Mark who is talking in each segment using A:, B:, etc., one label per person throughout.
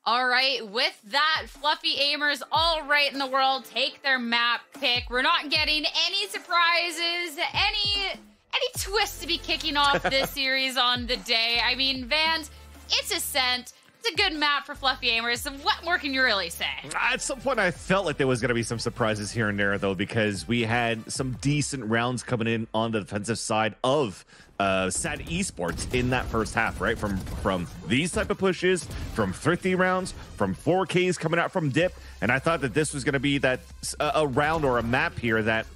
A: All right, with that, Fluffy Aimers, all right in the world, take their map pick. We're not getting any surprises, any twists to be kicking off this series on the day. I mean, Vans, it's Ascent. It's a good map for Fluffy Aimers. So what more can you really say?
B: At some point, I felt like there was going to be some surprises here and there, though, because we had some decent rounds coming in on the defensive side of SAD Esports in that first half, right? From these type of pushes, from thrifty rounds, from 4Ks coming out from Dip. And I thought that this was going to be that a round or a map here that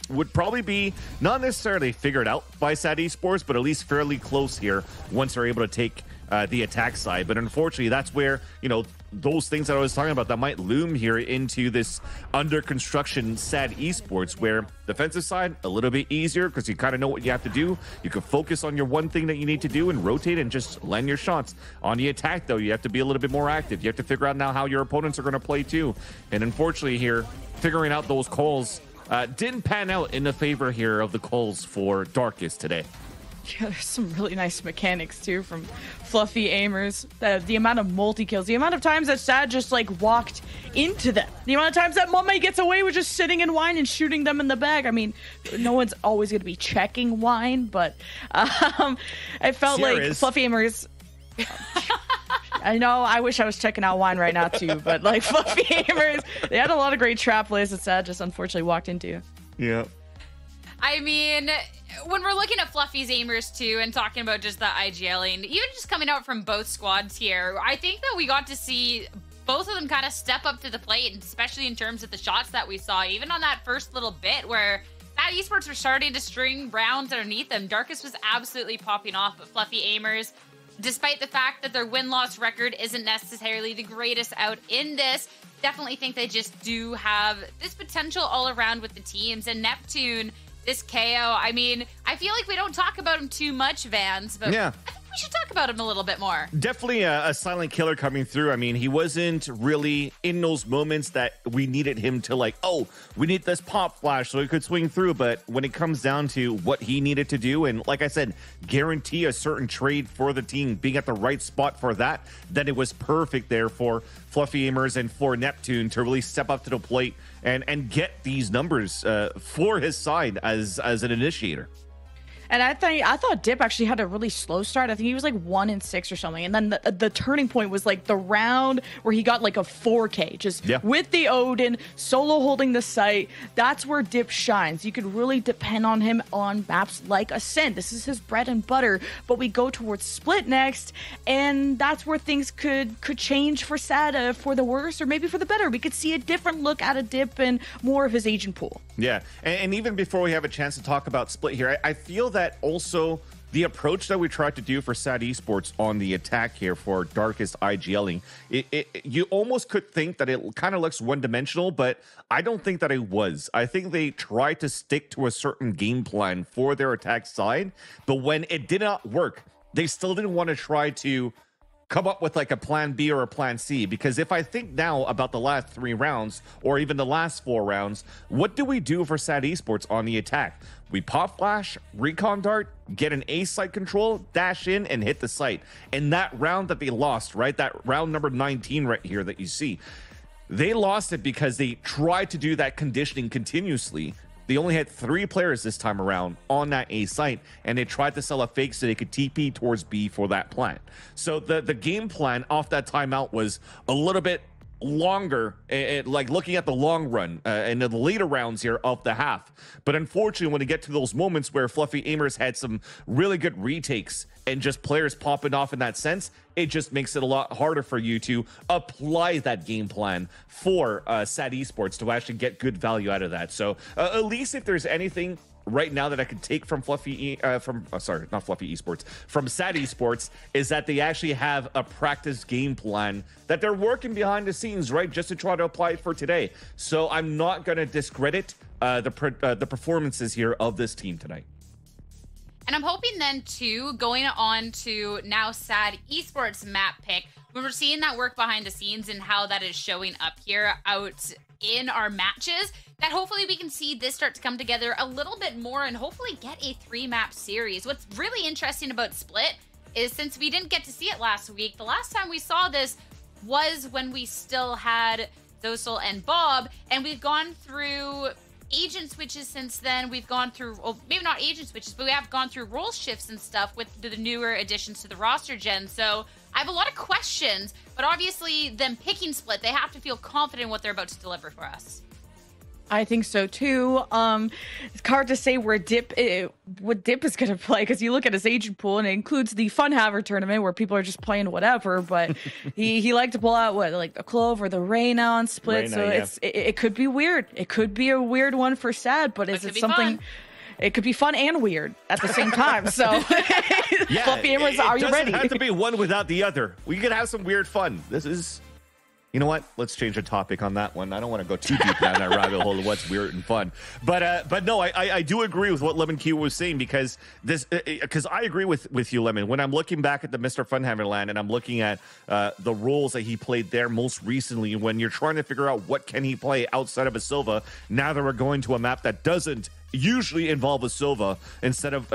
B: would probably be not necessarily figured out by SAD Esports, but at least fairly close here once they're able to take the attack side. But unfortunately, that's where, you know, those things that I was talking about that might loom here into this under construction SAD Esports, where defensive side a little bit easier because you kind of know what you have to do. You can focus on your one thing that you need to do and rotate and just land your shots. On the attack, though, you have to be a little bit more active. You have to figure out now how your opponents are going to play too. And unfortunately here, figuring out those calls didn't pan out in the favor here of the calls for Darkest today.
C: Yeah, there's some really nice mechanics too from Fluffy Aimers. The amount of multi-kills, the amount of times that Sad just like walked into them, the amount of times that Mummy gets away with just sitting in wine and shooting them in the back. I mean, no one's always going to be checking wine, but I felt
B: Sierra
C: like
B: is.
C: Fluffy Aimers... I know, I wish I was checking out wine right now too, but like Fluffy Aimers, they had a lot of great trap plays that Sad just unfortunately walked into.
B: Yeah.
A: I mean, when we're looking at Fluffy's Aimers too and talking about just the IGLing, even just coming out from both squads here, I think that we got to see both of them kind of step up to the plate, especially in terms of the shots that we saw, even on that first little bit where SAD Esports were starting to string rounds underneath them. Darkest was absolutely popping off, but Fluffy Aimers, despite the fact that their win-loss record isn't necessarily the greatest out in this, definitely think they just do have this potential all around with the teams. And Neptune, this KO, I mean, I feel like we don't talk about him too much, Vans, but yeah. I think we should talk about him a little bit more.
B: Definitely a silent killer coming through. I mean, he wasn't really in those moments that we needed him to, like, oh, we need this pop flash so he could swing through. But when it comes down to what he needed to do, and like I said, guarantee a certain trade for the team, being at the right spot for that, then it was perfect there for Fluffy Aimers and for Neptune to really step up to the plate and get these numbers for his side as an initiator.
C: And I thought Dip actually had a really slow start. I think he was like 1-6 or something. And then the turning point was like the round where he got like a 4K, just with the Odin, solo holding the site. That's where Dip shines. You could really depend on him on maps like Ascent. This is his bread and butter. But we go towards Split next, and that's where things could change for Sada, for the worse or maybe for the better. We could see a different look at a Dip and more of his agent pool.
B: Yeah, and even before we have a chance to talk about Split here, I feel that also the approach that we tried to do for SAD Esports on the attack here for Darkest IGLing, you almost could think that it kind of looks one-dimensional, but I don't think that it was. I think they tried to stick to a certain game plan for their attack side, but when it did not work, they still didn't want to try to come up with like a plan B or a plan C, because if I think now about the last 3 rounds or even the last 4 rounds, what do we do for SAD Esports on the attack? We pop flash, recon dart, get an A site control, dash in and hit the site. And that round that they lost, right? That round number 19 right here that you see, they lost it because they tried to do that conditioning continuously. They only had 3 players this time around on that A site, and they tried to sell a fake so they could TP towards B for that plan. So the game plan off that timeout was a little bit longer, like looking at the long run and the later rounds here of the half. But unfortunately, when you get to those moments where Fluffy Aimers had some really good retakes and just players popping off in that sense, it just makes it a lot harder for you to apply that game plan for SAD Esports to actually get good value out of that. So at least if there's anything right now that I could take from from SAD Esports, is that they actually have a practice game plan that they're working behind the scenes, right, just to try to apply it for today. So I'm not going to discredit the performances here of this team tonight.
A: And I'm hoping then, too, going on to now SAD Esports map pick, when we're seeing that work behind the scenes and how that is showing up here out in our matches, that hopefully we can see this start to come together a little bit more and hopefully get a 3-map series. What's really interesting about Split is, since we didn't get to see it last week, the last time we saw this was when we still had Zosel and Bob, and we've gone through agent switches since then. We've gone through, well, maybe not agent switches, but we have gone through role shifts and stuff with the newer additions to the roster gen. So I have a lot of questions, but obviously them picking Split, they have to feel confident in what they're about to deliver for us.
C: I think so too. It's hard to say where Dip is going to play, because you look at his agent pool and it includes the Funhaver tournament where people are just playing whatever. But he liked to pull out like the Clove or the Reyna on Split. So it could be weird. It could be a weird one for Sad, but is it something? Fun. It could be fun and weird at the same time. So, Fluffy Amers, are you ready?
B: It doesn't have to be one without the other. We could have some weird fun. This is. You know what? Let's change the topic on that one. I don't want to go too deep down that rabbit hole of what's weird and fun. But no, I do agree with what Lemon Q was saying, because I agree with you, Lemon. When I'm looking back at the Mr. Funhaver land and I'm looking at the roles that he played there most recently, when you're trying to figure out what can he play outside of a Silva, now that we're going to a map that doesn't usually involve a Silva instead of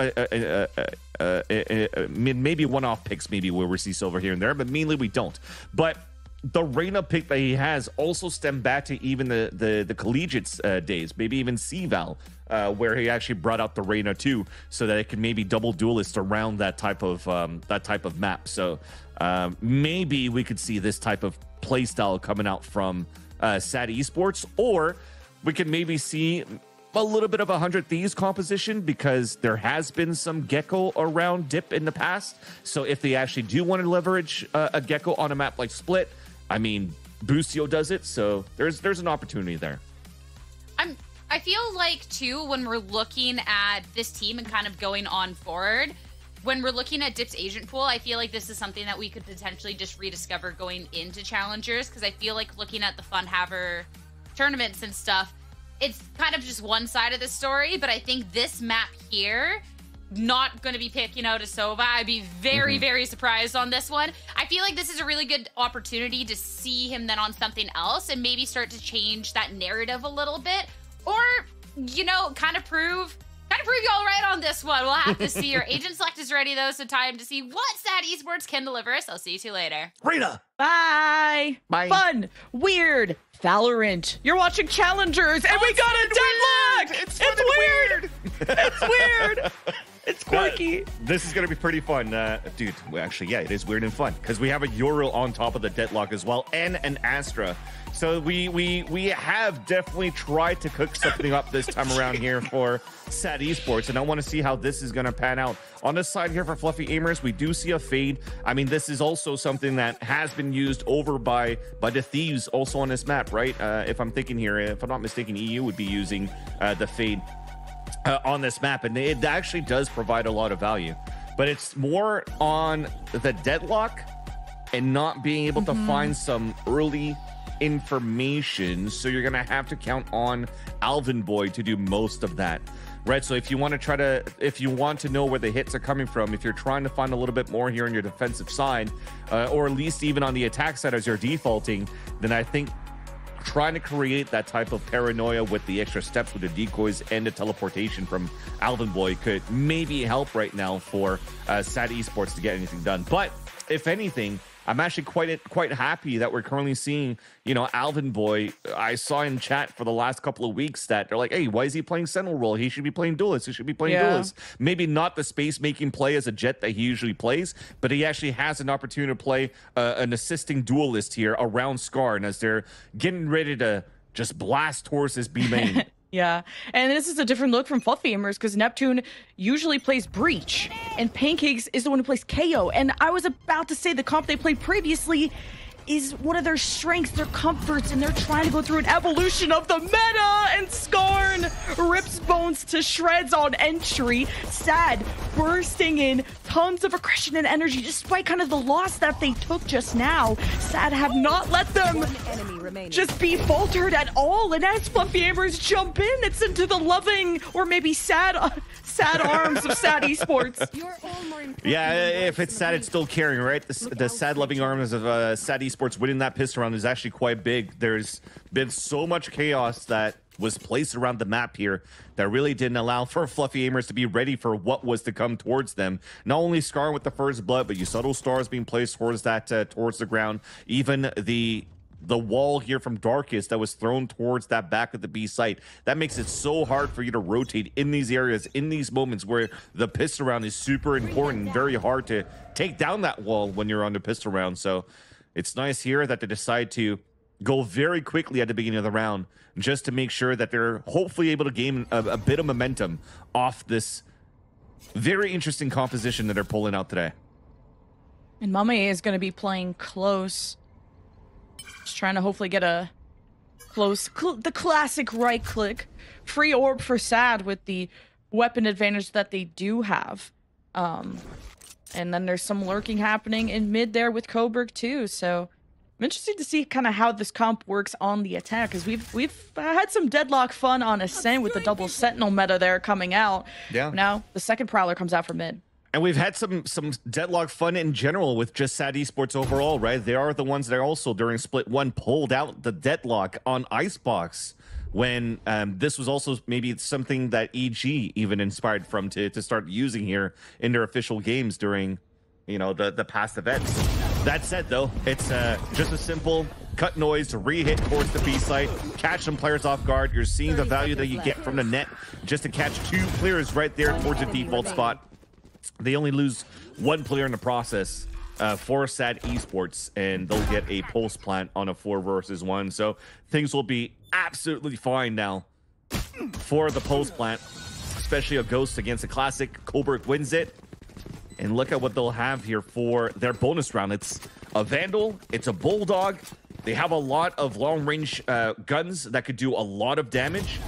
B: maybe one-off picks, maybe where we see Silva here and there, but mainly we don't. But the Reyna pick that he has also stemmed back to even the collegiate days, maybe even CVAL, where he actually brought out the Reyna too, so that it could maybe double duelist around that type of map. So maybe we could see this type of play style coming out from SAD Esports, or we could maybe see a little bit of a 100 Thieves composition, because there has been some Gecko around Dip in the past. So if they actually do want to leverage a Gecko on a map like Split, I mean, Boostio does it, so there's an opportunity there.
A: I feel like, too, when we're looking at this team and kind of going on forward, when we're looking at Dip's agent pool, I feel like this is something that we could potentially just rediscover going into Challengers, because I feel like looking at the Funhaver tournaments and stuff, it's kind of just one side of the story, but I think this map here, not going to be picking out a Sova. I'd be very, very surprised on this one. I feel like this is a really good opportunity to see him then on something else and maybe start to change that narrative a little bit, or, you know, kind of prove you all right on this one. We'll have to see. Your agent select is ready, though, so time to see what SAD Esports can deliver us. I'll see you two later.
B: Reyna!
C: Bye!
B: Bye!
C: Fun! Weird! Valorant! You're watching Challengers, and we got a deadlock! It's weird! It's weird! It's quirky.
B: This is going to be pretty fun. Dude, actually, yeah, it is weird and fun, because we have a Ural on top of the deadlock as well, and an Astra. So we have definitely tried to cook something up this time around here for SAD Esports, and I want to see how this is going to pan out. On this side here for Fluffy Amers, we do see a Fade. I mean, this is also something that has been used over by the Thieves also on this map, right? If I'm thinking here, if I'm not mistaken, EU would be using the Fade on this map, and it actually does provide a lot of value. But it's more on the deadlock and not being able to find some early information, so you're gonna have to count on Alvin Boy to do most of that, right? So if you want to know where the hits are coming from, if you're trying to find a little bit more here on your defensive side, or at least even on the attack side as you're defaulting, then I think trying to create that type of paranoia with the extra steps with the decoys and the teleportation from Alvin Boy could maybe help right now for SAD Esports to get anything done. But if anything, I'm actually quite happy that we're currently seeing, you know, Alvin Boy. I saw in chat for the last couple of weeks that they're like, hey, why is he playing Sentinel role? He should be playing Duelist. He should be playing Duelist. Maybe not the space-making play as a Jet that he usually plays, but he actually has an opportunity to play an assisting Duelist here around Scar, and as they're getting ready to just blast towards his B main.
C: Yeah, and this is a different look from Fluffy Amers, because Neptune usually plays Breach, and Pancakes is the one who plays KO. And I was about to say the comp they played previously is one of their strengths, their comforts, and they're trying to go through an evolution of the meta, and Skarn rips Bones to shreds on entry. Sad bursting in, tons of aggression and energy, despite kind of the loss that they took just now. Sad have not let them just be faltered at all, and as Fluffy Amers jump in, it's into the loving, or maybe Sad sad arms of sad esports.
B: Yeah, if it's sad, it's still carrying, right? The sad loving arms of sad esports winning that pistol round is actually quite big. There's been so much chaos that was placed around the map here that really didn't allow for Fluffy Aimers to be ready for what was to come towards them. Not only Scar with the first blood, but you saw those stars being placed towards that towards the ground. Even the wall here from Darkest that was thrown towards that back of the B site. That makes it so hard for you to rotate in these areas, in these moments where the pistol round is super important and very hard to take down that wall when you're on the pistol round. So it's nice here that they decide to go very quickly at the beginning of the round just to make sure that they're hopefully able to gain a bit of momentum off this very interesting composition that they're pulling out today.
C: And Mame is going to be playing close. Just trying to hopefully get a close, the classic right click. Free orb for Sad with the weapon advantage that they do have. And then there's some lurking happening in mid there with Coburg too. So I'm interested to see kind of how this comp works on the attack, because we've had some deadlock fun on Ascent with the double Sentinel meta there coming out.
B: Yeah.
C: Now the second Prowler comes out for mid.
B: And we've had some deadlock fun in general with just sad esports overall, right? They are the ones that are also during split one pulled out the deadlock on Icebox when this was also maybe something that EG even inspired from to start using here in their official games during, you know, the past events. That said, though, it's just a simple cut noise to re-hit towards the B site, catch some players off guard. You're seeing the value that you get from the net just to catch 2 players right there towards the default spot. They only lose 1 player in the process for sad esports, and they'll get a pulse plant on a 4 versus 1. So things will be absolutely fine now for the pulse plant, especially a ghost against a classic. Coburg wins it. And look at what they'll have here for their bonus round. It's a Vandal, it's a Bulldog. They have a lot of long-range guns that could do a lot of damage.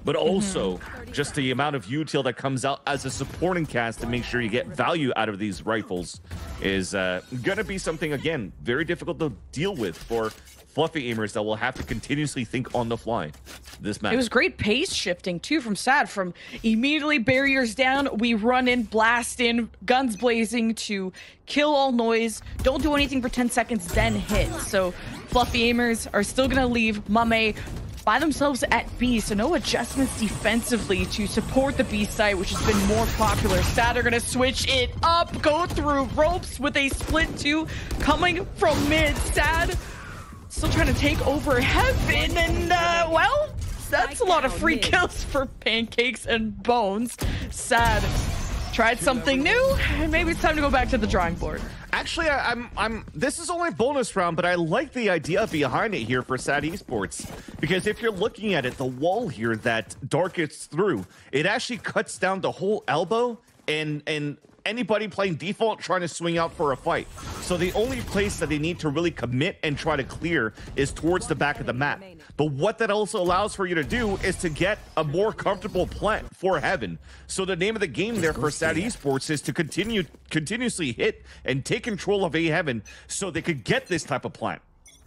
B: But also, just the amount of util that comes out as a supporting cast to make sure you get value out of these rifles is going to be something, again, very difficult to deal with for Fluffy Aimers that will have to continuously think on the fly this match.
C: It was great pace shifting, too, from Sad. From immediately barriers down, we run in, blast in, guns blazing to kill all noise, don't do anything for 10 seconds, then hit. So Fluffy Aimers are still going to leave Mame by themselves at B, so no adjustments defensively to support the B site, which has been more popular. Sad are going to switch it up, go through ropes with a split 2 coming from mid. Sad still trying to take over Heaven, and well, that's a lot of free kills for Pancakes and Bones. Sad tried something new, and maybe it's time to go back to the drawing board.
B: Actually, this is only a bonus round, but I like the idea behind it here for sad esports, because if you're looking at it, the wall here that Darkest through, it actually cuts down the whole elbow and anybody playing default trying to swing out for a fight. So the only place that they need to really commit and try to clear is towards the back of the map. But what that also allows for you to do is to get a more comfortable plant for Heaven. So the name of the game there for sad esports is to continuously hit and take control of A Heaven so they could get this type of plant.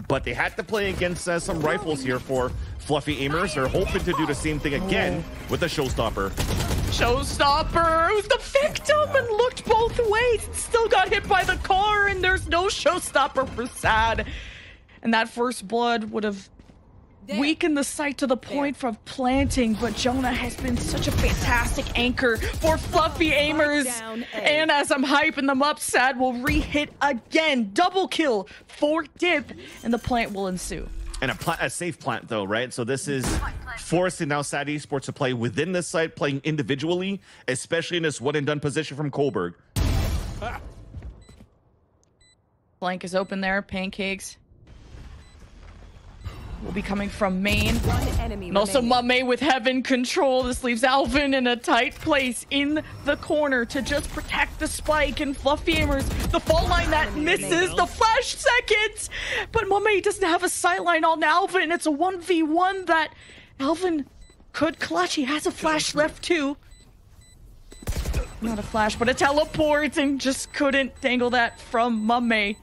B: But they had to play against some rifles here for Fluffy Aimers. They're hoping to do the same thing again with the Showstopper.
C: Showstopper was the victim and looked both ways. Still got hit by the car, and there's no Showstopper for Sad. And that first blood would have weakened the site to the point of planting, but Jonah has been such a fantastic anchor for Fluffy Aimers. And as I'm hyping them up, Sad will re-hit again. Double kill for Dip, and the plant will ensue.
B: And a safe plant, though, right? So this is forcing now sad esports to play within the site, playing individually, especially in this one-and-done position from Coburg.
C: Flank is open there. Pancakes will be coming from main. And also Mame with Heaven control. This leaves Alvin in a tight place in the corner to just protect the spike. And Fluffy Aimers, the fall line that misses the flash seconds. But Mame doesn't have a sight line on Alvin. It's a 1v1 that Alvin could clutch. He has a flash left too. Not a flash, but a teleport, and just couldn't dangle that from Mame.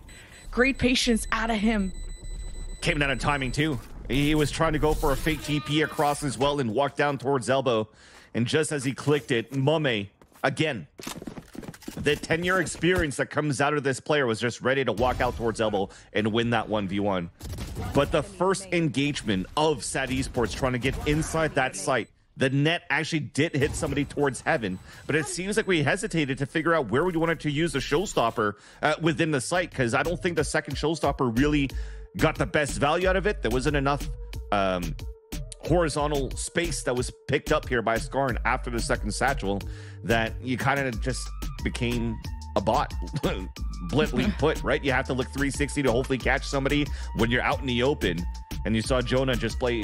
C: Great patience out of him.
B: Came down in timing too. He was trying to go for a fake TP across as well and walk down towards elbow. And just as he clicked it, Mame, again, the 10-year experience that comes out of this player was just ready to walk out towards elbow and win that 1v1. But the first engagement of SAT Esports trying to get inside that site, the net actually did hit somebody towards heaven, but it seems like we hesitated to figure out where we wanted to use the showstopper within the site, because I don't think the second showstopper really got the best value out of it. There wasn't enough horizontal space that was picked up here by Skarn after the second satchel that you kind of just became a bot. Bluntly put, right? You have to look 360 to hopefully catch somebody when you're out in the open. And you saw Jonah just play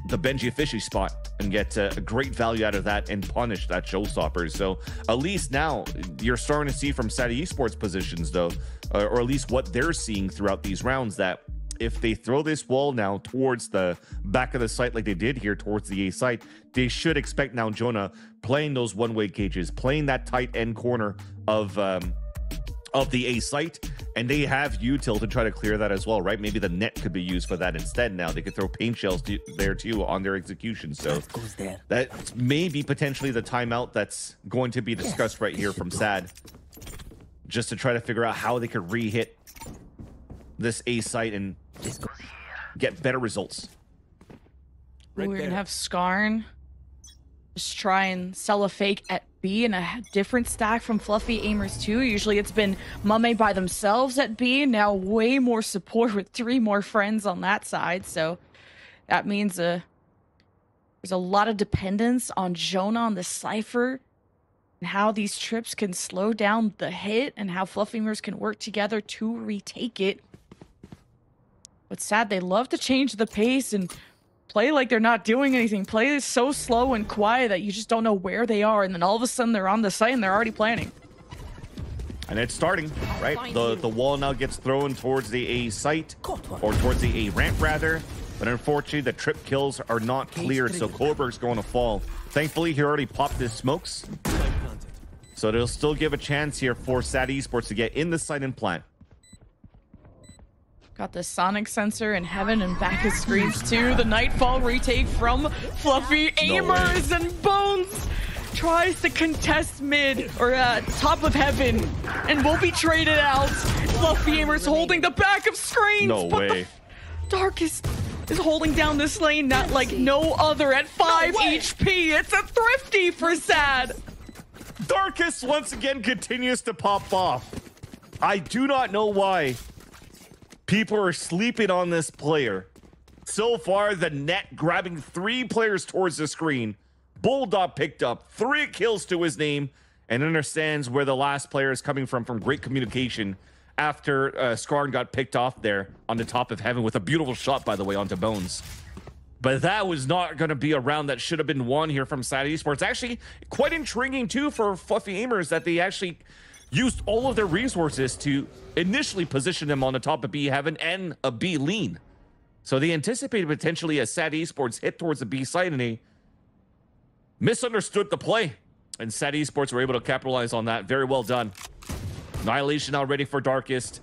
B: the Benji Fishy spot and get a great value out of that and punish that showstopper. So at least now you're starting to see from SAT Esports positions, though, or at least what they're seeing throughout these rounds, that if they throw this wall now towards the back of the site like they did here towards the A site, they should expect now Jonah playing those one-way cages, playing that tight end corner of the A site, and they have util to try to clear that as well, right? Maybe the net could be used for that instead. Now they could throw paint shells there too on their execution. So that may be potentially the timeout that's going to be discussed right here from SAD, just to try to figure out how they could re-hit this A site and get better results.
C: We're gonna have Skarn just try and sell a fake at B in a different stack from Fluffy Aimers 2. Usually it's been Mame by themselves at B. Now way more support with 3 more friends on that side. So that means there's a lot of dependence on Jonah on the Cypher and how these trips can slow down the hit and how Fluffy Aimers can work together to retake it. But sad, they love to change the pace and play like they're not doing anything. Play is so slow and quiet that you just don't know where they are, and then all of a sudden they're on the site and they're already planning.
B: And it's starting, right? The wall now gets thrown towards the A site, or towards the A ramp rather. But unfortunately, the trip kills are not cleared, so Kohlberg's going to fall. Thankfully, he already popped his smokes, so it'll still give a chance here for SAT Esports to get in the site and plant.
C: Got the sonic sensor in heaven and back of screens too. The Nightfall retake from Fluffy Aimers, and Bones tries to contest mid or top of heaven and will be traded out. Fluffy Aimers holding the back of screens.
B: No way.
C: Darkest is holding down this lane not like no other at 5 HP. It's a thrifty for SAD.
B: Darkest once again continues to pop off. I do not know why people are sleeping on this player. So far, the net grabbing 3 players towards the screen. Bulldog picked up 3 kills to his name and understands where the last player is coming from great communication after Skarn got picked off there on the top of heaven with a beautiful shot, by the way, onto Bones. But that was not going to be a round that should have been won here from SAT Esports. Actually, quite intriguing, too, for Fluffy Aimers that they actually used all of their resources to initially position them on the top of B heaven and a B lean. So they anticipated potentially a SAT Esports hit towards the B side, and they misunderstood the play. And SAT Esports were able to capitalize on that. Very well done. Annihilation now ready for Darkest.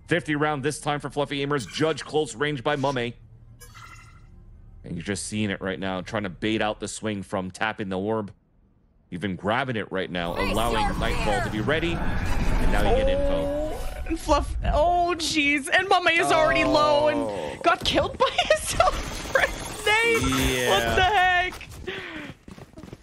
B: 50 round this time for Fluffy Aimers. Judge close range by Mame. And you're just seeing it right now, trying to bait out the swing from tapping the orb. Even grabbing it right now, allowing Nightfall to be ready. And now you get info.
C: And Fluff, oh jeez, and Mame is already low and got killed by his own friend's name.
B: Yeah.
C: What the heck?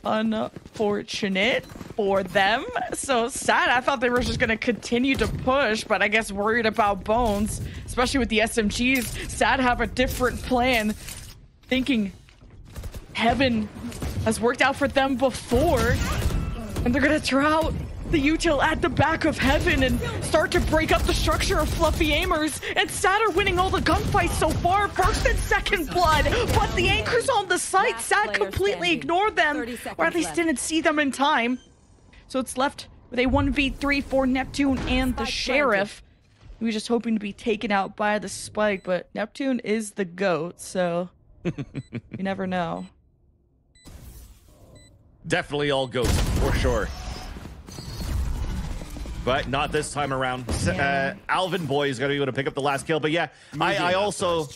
C: Unfortunate for them. So sad. I thought they were just gonna continue to push, but I guess worried about Bones, especially with the SMGs. Sad have a different plan, thinking heaven has worked out for them before, and they're gonna throw out the util at the back of heaven and start to break up the structure of Fluffy Aimers. And SAD are winning all the gunfights so far, first and second blood, but the anchors on the site, SAD completely ignored them, or at least didn't see them in time. So it's left with a 1v3 for Neptune and the Sheriff. We were just hoping to be taken out by the spike, but Neptune is the GOAT, so you never know.
B: Definitely all goats, for sure. but not this time around.
C: Yeah.
B: Alvin Boy is going to be able to pick up the last kill. But yeah, I also,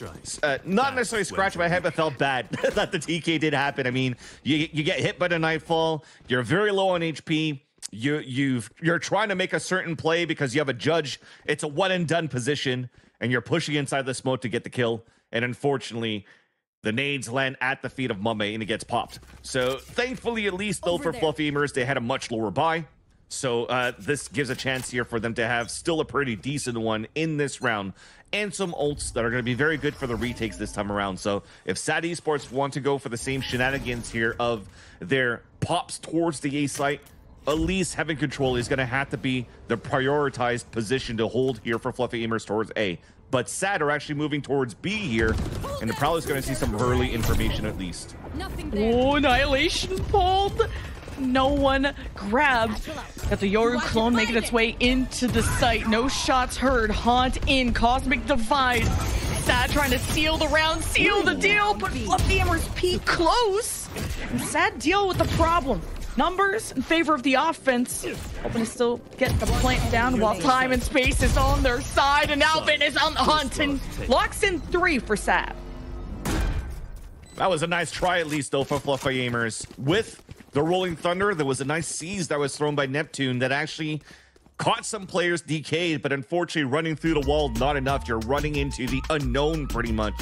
B: not necessarily scratched my head, but felt bad that the TK did happen. I mean, you get hit by the Nightfall. You're very low on HP. You're trying to make a certain play because you have a judge. It's a one and done position, and you're pushing inside the smoke to get the kill. And unfortunately, the nades land at the feet of Mame and it gets popped. So thankfully, at least though, for Fluffy Amers, they had a much lower buy. So this gives a chance here for them to have still a pretty decent one in this round, and some ults that are going to be very good for the retakes this time around. So if SAT Esports want to go for the same shenanigans here of their pops towards the A site, at least having control is going to have to be the prioritized position to hold here for Fluffy Amers towards A. But SAT are actually moving towards B here, and they're probably going to see some early information at least.
C: Oh, Annihilation pulled. No one grabbed. Got the Yoru clone making its way into the site. No shots heard. Haunt in. Cosmic Divide. SAT trying to seal the round, seal the deal, but Fluffy Amers peek close. And SAT deal with the problem. Numbers in favor of the offense. Hoping to still get the plant down while time and space is on their side. And Alvin is on the hunt and locks in 3 for SAT.
B: That was a nice try, at least, though, for Fluffy Amers. With the Rolling Thunder, there was a nice seize that was thrown by Neptune that actually caught some players decayed, but unfortunately running through the wall, not enough. You're running into the unknown pretty much.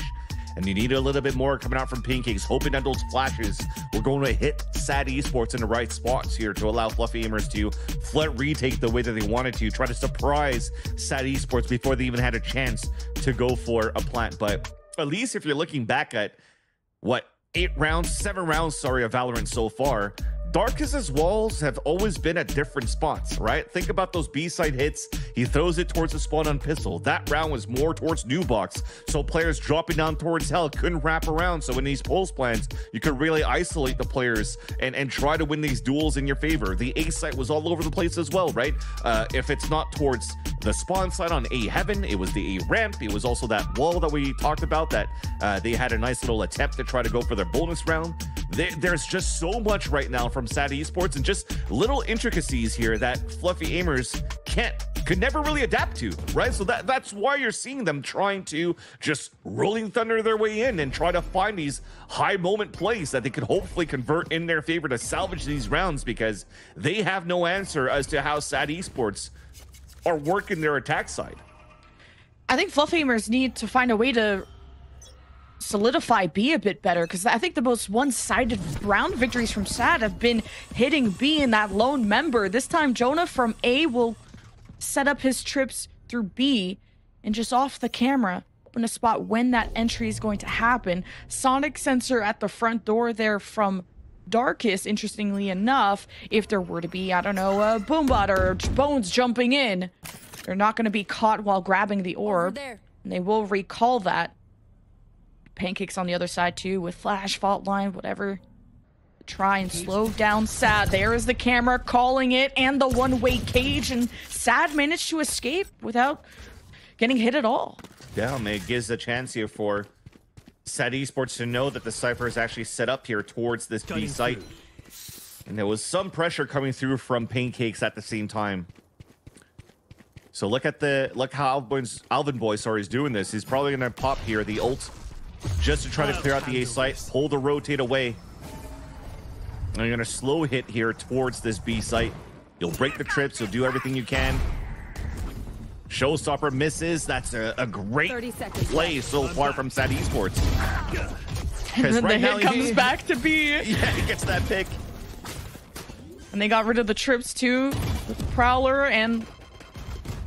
B: And you need a little bit more coming out from Pancakes, hoping that those flashes were going to hit SAT Esports in the right spots here to allow Fluffy Amers to retake the way that they wanted to, try to surprise SAT Esports before they even had a chance to go for a plant. But at least if you're looking back at, what, 7 rounds, of Valorant so far, Darkest's walls have always been at different spots, right? Think about those B-side hits. He throws it towards the spawn on Pistol. That round was more towards New Box, so players dropping down towards Hell couldn't wrap around. So in these pulse plans, you could really isolate the players and try to win these duels in your favor. The A site was all over the place as well, right? If it's not towards the spawn side on A Heaven, it was the A ramp. It was also that wall that we talked about that they had a nice little attempt to try to go for their bonus round. There's just so much right now from SAT Esports, and just little intricacies here that Fluffy Amers could never really adapt to, right? So that's why you're seeing them trying to just Rolling Thunder their way in and try to find these high moment plays that they could hopefully convert in their favor to salvage these rounds, because they have no answer as to how SAT Esports are working their attack side.
C: I think Fluffy Amers need to find a way to solidify B a bit better, because I think the most one-sided round victories from SAT have been hitting B in that lone member. This time Jonah from A will set up his trips through B and just off the camera open a spot when that entry is going to happen. Sonic sensor at the front door there from Darkest, interestingly enough. If there were to be, I don't know, a Boombot or Bones jumping in, they're not going to be caught while grabbing the orb, and they will recall that. Pancakes on the other side too with Flash, Fault Line, whatever. Try and slow down SAT. There is the camera calling it, and the one-way cage, and SAT managed to escape without getting hit at all.
B: Yeah, and it gives a chance here for SAT Esports to know that the Cypher is actually set up here towards this B site. And there was some pressure coming through from Pancakes at the same time. So look how Alvin Boy is doing this. He's probably gonna pop here the ult just to try to clear out the A site, pull the rotate away. And you're gonna slow hit here towards this B site. You'll break the trips, you'll do everything you can. Showstopper misses. That's a great play so far from SAT Esports.
C: And then right the hit comes back to B.
B: Yeah, he gets that pick.
C: And they got rid of the trips too with the Prowler, and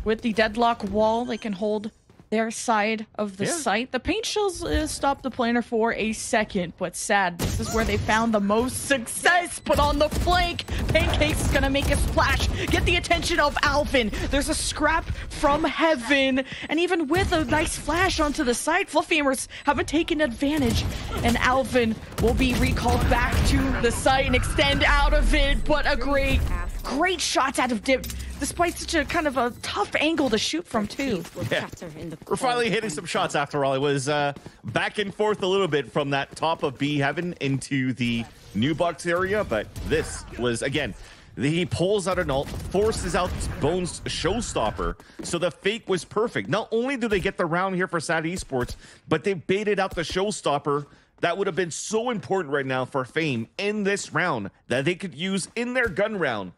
C: with the deadlock wall, they can hold their side of the site. The paint shells stopped the planner for a second, but SAT, this is where they found the most success. But on the flank, Pancakes is gonna make a splash, get the attention of Alvin. There's a scrap from Heaven, and even with a nice flash onto the site, Fluffy Amers haven't taken advantage, and Alvin will be recalled back to the site and extend out of it. But a great shots out of Dip, despite such a kind of a tough angle to shoot from too.
B: Yeah. We're finally hitting some shots after all. It was back and forth a little bit from that top of B Heaven into the New Box area, but this was, again, He pulls out an ult, forces out Bones' showstopper. So the fake was perfect. Not only do they get the round here for SAD Esports, but they baited out the showstopper that would have been so important right now for FAIM in this round that they could use in their gun round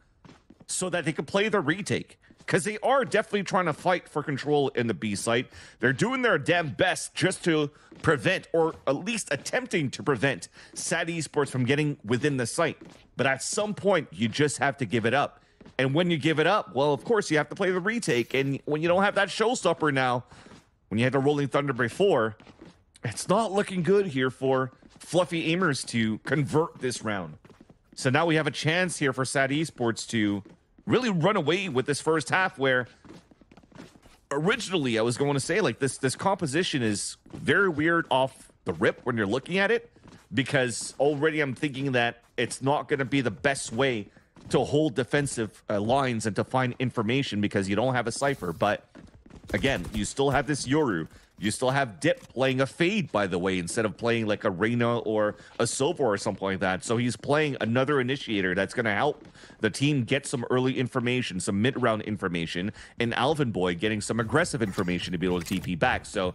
B: so that they could play the retake. Because they are definitely trying to fight for control in the B site. They're doing their damn best just to prevent, or at least attempting to prevent, SAD Esports from getting within the site. But at some point, you just have to give it up. And when you give it up, well, of course, you have to play the retake. And when you don't have that showstopper now, when you had the Rolling Thunder before, it's not looking good here for Fluffy Aimers to convert this round. So now we have a chance here for SAD Esports to really run away with this first half, where originally I was going to say, like, this composition is very weird off the rip when you're looking at it, because already I'm thinking that it's not going to be the best way to hold defensive lines and to find information because you don't have a Cypher. But again, you still have this Yoru. You still have Dip playing a Fade, by the way, instead of playing like a Reyna or a Sova or something like that. So he's playing another initiator that's going to help the team get some early information, some mid-round information, and Alvin Boy getting some aggressive information to be able to TP back. So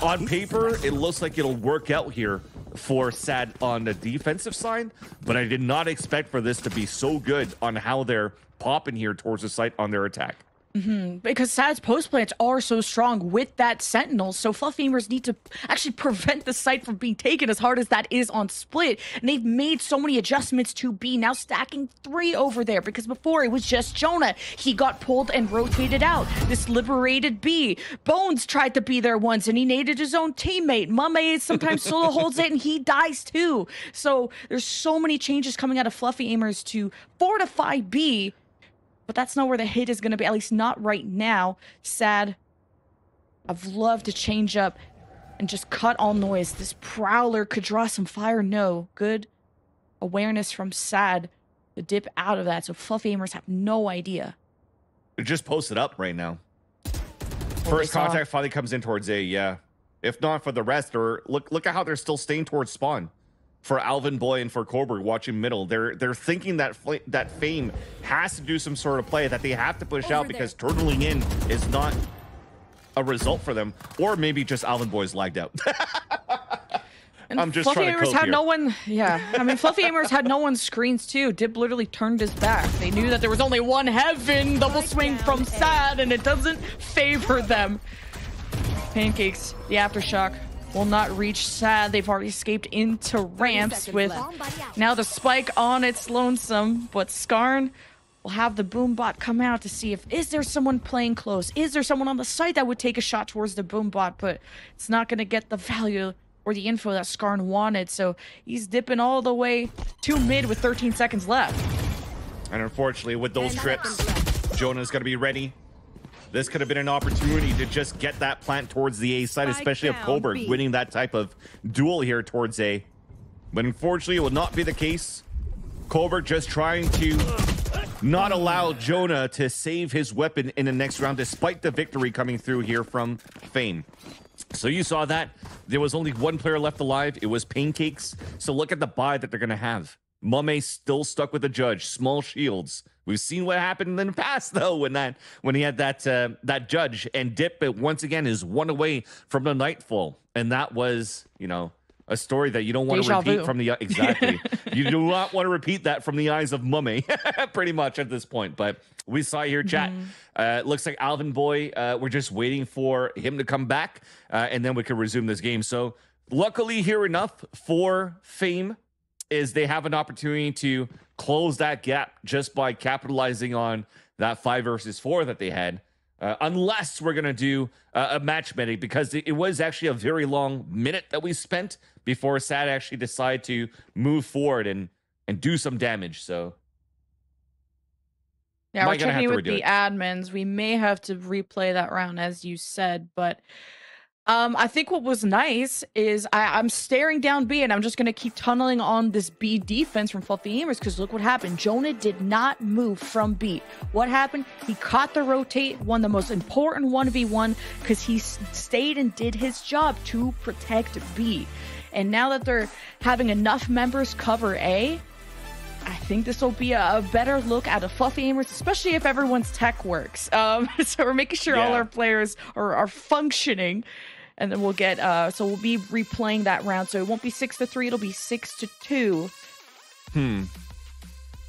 B: on paper, it looks like it'll work out here for SAD on the defensive side, but I did not expect for this to be so good on how they're popping here towards the site on their attack.
C: Because SAD's post plants are so strong with that Sentinel, so Fluffy Aimers need to actually prevent the site from being taken, as hard as that is on Split. And they've made so many adjustments to B, now stacking 3 over there, because before it was just Jonah. He got pulled and rotated out. This liberated B. Bones tried to be there once, and he naded his own teammate. Mame sometimes solo holds it, and he dies too. So there's so many changes coming out of Fluffy Aimers to fortify B. But that's not where the hit is going to be, at least not right now. SAD, I've loved to change up and just cut all noise. This Prowler could draw some fire. No. Good awareness from SAD to dip out of that. So Fluffy Aimers have no idea.
B: It just posted up right now. First contact finally comes in towards A, yeah. If not for the rest, or look at how they're still staying towards spawn. For Alvin Boy and for Coburg watching middle, they're thinking that FAIM has to do some sort of play, that they have to push out because turtling in is not a result for them, or maybe just Alvin Boy's lagged out.
C: And
B: I'm just
C: Fluffy
B: trying to
C: Aimers
B: cope
C: had
B: here.
C: no one. Yeah, I mean, Fluffy Aimers had no one screens too. Dip literally turned his back. They knew that there was only one heaven double swing from SAD, and it doesn't favor them. Pancakes, the aftershock will not reach SAD. They've already escaped into ramps with now the spike on its lonesome, but Skarn will have the boom bot come out to see if is there someone playing close? Is there someone on the site that would take a shot towards the boom bot? But it's not going to get the value or the info that Skarn wanted, so he's dipping all the way to mid with 13 seconds left.
B: And unfortunately, with those trips, Jonah's going to be ready. This could have been an opportunity to just get that plant towards the A side, especially if Coburg winning that type of duel here towards A. But unfortunately, it will not be the case. Coburg just trying to not allow Jonah to save his weapon in the next round, despite the victory coming through here from FAIM. So you saw that. There was only one player left alive. It was Pancakes. So look at the buy that they're going to have. Mame still stuck with the judge. Small shields. We've seen what happened in the past, though, when he had that judge. And Dip, once again, is one away from the Nightfall. And that was, you know, a story that you don't want to repeat from the... Exactly. You do not want to repeat that from the eyes of Mame, pretty much at this point. But we saw here, chat. Looks like Alvin Boy, we're just waiting for him to come back, and then we can resume this game. So luckily here enough for FAIM is they have an opportunity to close that gap just by capitalizing on that 5 versus 4 that they had. Unless we're going to do a match medic, because it was actually a very long minute that we spent before SAD actually decided to move forward and do some damage. So
C: yeah, we're checking with the admins. We may have to replay that round, as you said, but I think what was nice is I'm staring down B, and I'm just going to keep tunneling on this B defense from Fluffy Aimers, because look what happened. Jonah did not move from B. What happened? He caught the rotate, won the most important 1v1, because he stayed and did his job to protect B. And now that they're having enough members cover A, I think this will be a better look at a Fluffy Aimers, especially if everyone's tech works. So we're making sure all our players are functioning. And then we'll get, so we'll be replaying that round. So it won't be 6-3, it'll be 6-2.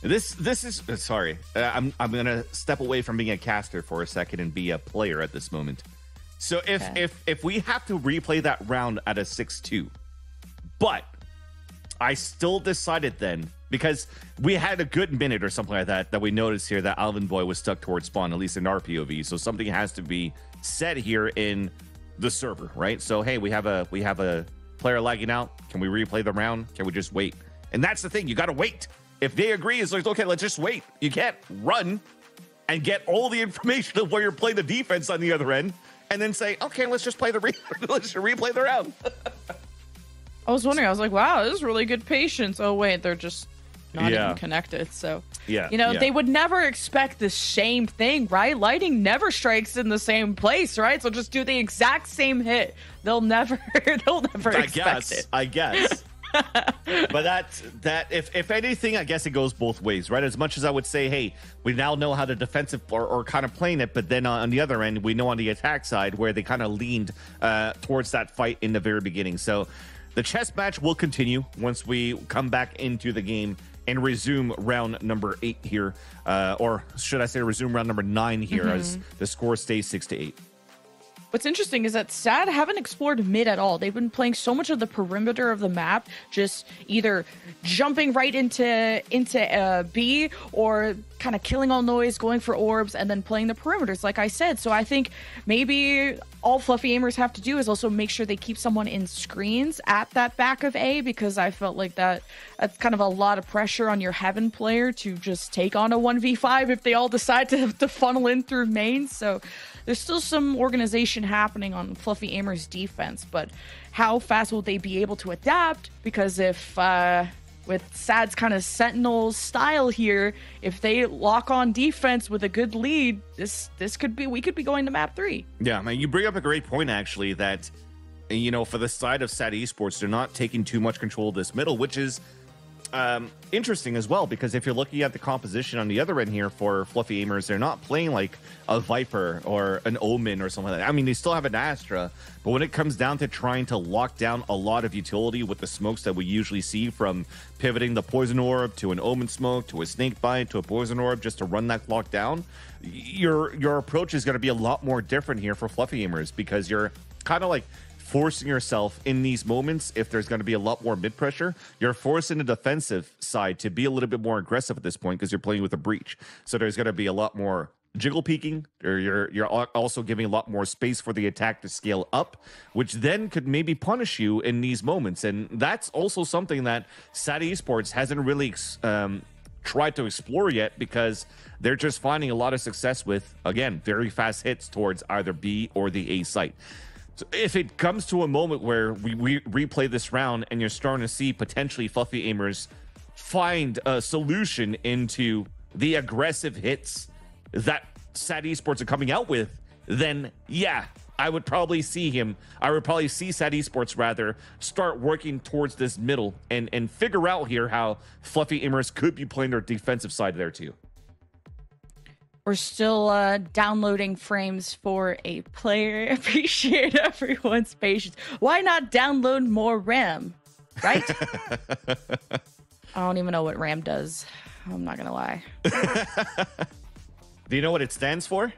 B: This is, sorry, I'm going to step away from being a caster for a second and be a player at this moment. So if we have to replay that round at a 6-2, but I still decided then, because we had a good minute or something like that we noticed here that Alvin Boy was stuck towards spawn, at least in our POV. So something has to be said here in the server, right? So hey, we have a player lagging out. Can we replay the round? Can we just wait? And that's the thing, you got to wait. If they agree, it's like, okay, let's just wait. You can't run and get all the information of where you're playing the defense on the other end and then say, okay, let's just play let's just replay the round.
C: I was wondering, I was like, wow, this is really good patience. Oh wait, they're just not even connected. So they would never expect the same thing, right? Lightning never strikes in the same place, right? So just do the exact same hit. They'll never expect it.
B: I guess. But that if anything, I guess it goes both ways, right? As much as I would say, hey, we now know how the defensive or kind of playing it, but then on the other end, we know on the attack side where they kind of leaned towards that fight in the very beginning. So the chess match will continue once we come back into the game and resume round number 8 here, or should I say resume round number 9 here as the score stays 6-8.
C: What's interesting is that SAD haven't explored mid at all. They've been playing so much of the perimeter of the map, just either jumping right into B or kind of killing all noise, going for orbs, and then playing the perimeters, like I said. So I think maybe all Fluffy Aimers have to do is also make sure they keep someone in screens at that back of A, because I felt like that's kind of a lot of pressure on your Heaven player to just take on a 1v5 if they all decide to funnel in through main. So there's still some organization happening on Fluffy Aimers defense, but how fast will they be able to adapt? Because if with SAD's kind of Sentinel style here, if they lock on defense with a good lead, we could be going to map 3.
B: Yeah, I mean, you bring up a great point actually, that for the side of SAD Esports, they're not taking too much control of this middle, which is interesting as well, because if you're looking at the composition on the other end here for Fluffy Aimers, they're not playing like a Viper or an Omen or something like that. I mean, they still have an Astra, but when it comes down to trying to lock down a lot of utility with the smokes that we usually see, from pivoting the Poison Orb to an Omen Smoke to a Snake Bite to a Poison Orb just to run that clock down, your approach is going to be a lot more different here for Fluffy Aimers, because you're kind of like forcing yourself in these moments. If there's going to be a lot more mid pressure, you're forcing the defensive side to be a little bit more aggressive at this point, because you're playing with a breach. So there's going to be a lot more jiggle peeking, or you're also giving a lot more space for the attack to scale up, which then could maybe punish you in these moments. And that's also something that SAD Esports hasn't really tried to explore yet, because they're just finding a lot of success with, again, very fast hits towards either B or the A site. So if it comes to a moment where we replay this round and you're starting to see potentially Fluffy Aimers find a solution into the aggressive hits that SAD Esports are coming out with, then yeah, I would probably see SAD Esports rather start working towards this middle and figure out here how Fluffy Aimers could be playing their defensive side there too.
C: We're still downloading frames for a player. Appreciate everyone's patience. Why not download more RAM, right? I don't even know what RAM does. I'm not going to lie.
B: Do you know what it stands for?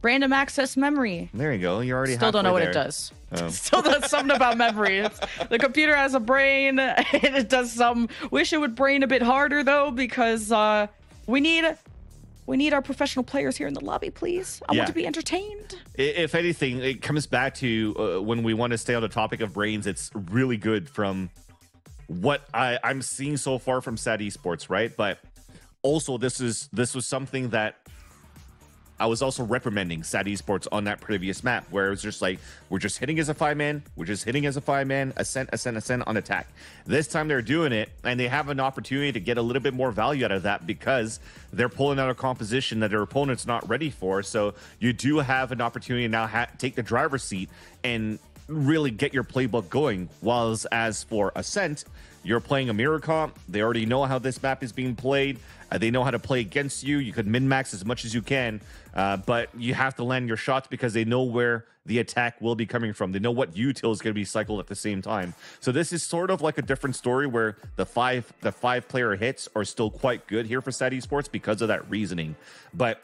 C: Random access memory.
B: There you go. You already
C: still don't know what it does. Oh. Still does something about memory. The computer has a brain, and it does some. Wish it would brain a bit harder though, because we need our professional players here in the lobby, please. I want to be entertained.
B: If anything, it comes back to when we want to stay on the topic of brains, it's really good from what I'm seeing so far from SAD Esports, right? But also, this was something that I was also reprimanding SAD Esports on that previous map, where it was just like, we're just hitting as a 5-man, ascent on attack. This time they're doing it, and they have an opportunity to get a little bit more value out of that, because they're pulling out a composition that their opponent's not ready for. So you do have an opportunity to now take the driver's seat and really get your playbook going. Whilst as for Ascent, you're playing a mirror comp. They already know how this map is being played. They know how to play against you. You could min-max as much as you can, but you have to land your shots because they know where the attack will be coming from. They know what util is going to be cycled at the same time. So this is sort of like a different story where the five player hits are still quite good here for VCT Esports because of that reasoning. But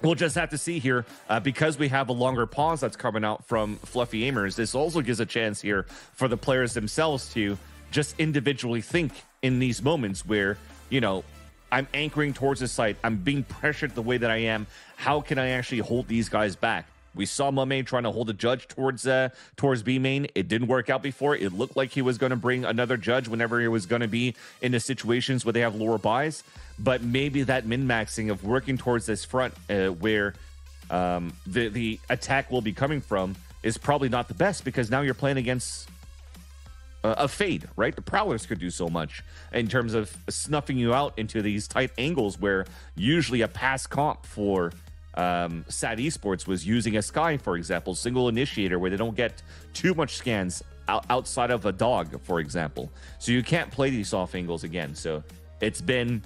B: we'll just have to see here because we have a longer pause that's coming out from Fluffy Aimers. This also gives a chance here for the players themselves to just individually think in these moments where, you know, I'm anchoring towards the site. I'm being pressured the way that I am. How can I actually hold these guys back? We saw Mame trying to hold a judge towards B main. It didn't work out before. It looked like he was going to bring another judge whenever he was going to be in the situations where they have lower buys. But maybe that min-maxing of working towards this front where the attack will be coming from is probably not the best, because now you're playing against a fade, right? The Prowlers could do so much in terms of snuffing you out into these tight angles where usually a past comp for VCT Esports was using a Sky, for example, single initiator, where they don't get too much scans outside of a dog, for example. So you can't play these off angles again. So it's been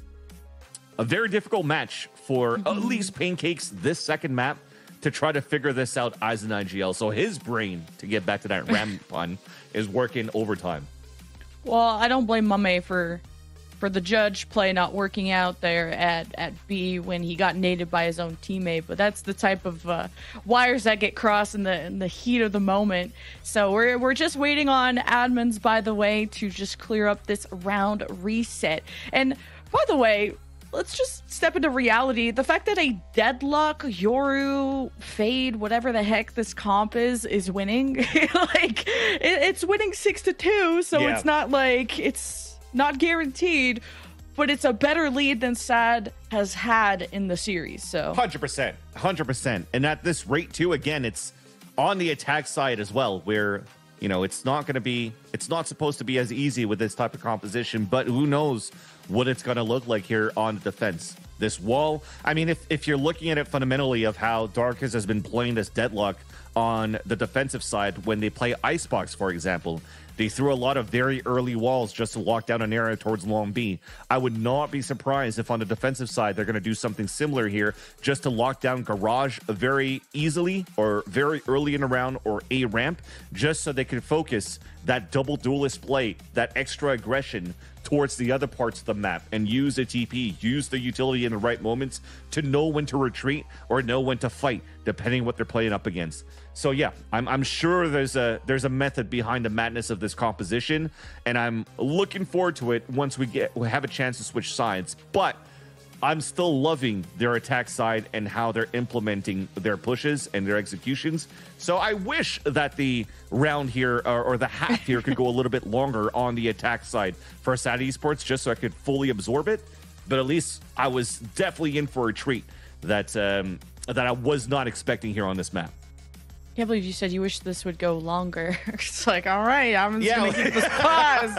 B: a very difficult match for at least Pancakes this second map to try to figure this out as an IGL. So his brain, to get back to that Ram pun, is working overtime.
C: Well, I don't blame Mame for the judge play not working out there at B when he got naded by his own teammate, but that's the type of wires that get crossed in the heat of the moment. So we're just waiting on admins, by the way, to just clear up this round reset. And by the way, let's just step into reality. The fact that a deadlock, Yoru, Fade, whatever the heck this comp is winning, like it's winning 6-2, so
B: yeah.
C: It's not like it's not guaranteed, but it's a better lead than SAD has had in the series. So
B: 100%. And at this rate too, again, it's on the attack side as well, where, you know, it's not supposed to be as easy with this type of composition, but who knows what it's going to look like here on the defense. This wall, I mean, if you're looking at it fundamentally of how Darkest has been playing this deadlock on the defensive side, when they play Icebox, for example, they threw a lot of very early walls just to lock down an area towards long B. I would not be surprised if on the defensive side they're going to do something similar here, just to lock down Garage very easily or very early in a round, or A ramp, just so they can focus that double duelist play, that extra aggression towards the other parts of the map, and use the TP, use the utility in the right moments to know when to retreat or know when to fight, depending what they're playing up against. So yeah, I'm sure there's a method behind the madness of this composition, and I'm looking forward to it once we have a chance to switch sides. But I'm still loving their attack side and how they're implementing their pushes and their executions. So I wish that the round here, or the half here, could go a little bit longer on the attack side for VCT Esports, just so I could fully absorb it. But at least I was definitely in for a treat that I was not expecting here on this map.
C: I can't believe you said you wish this would go longer. It's like, all right, I'm just going to keep this pause.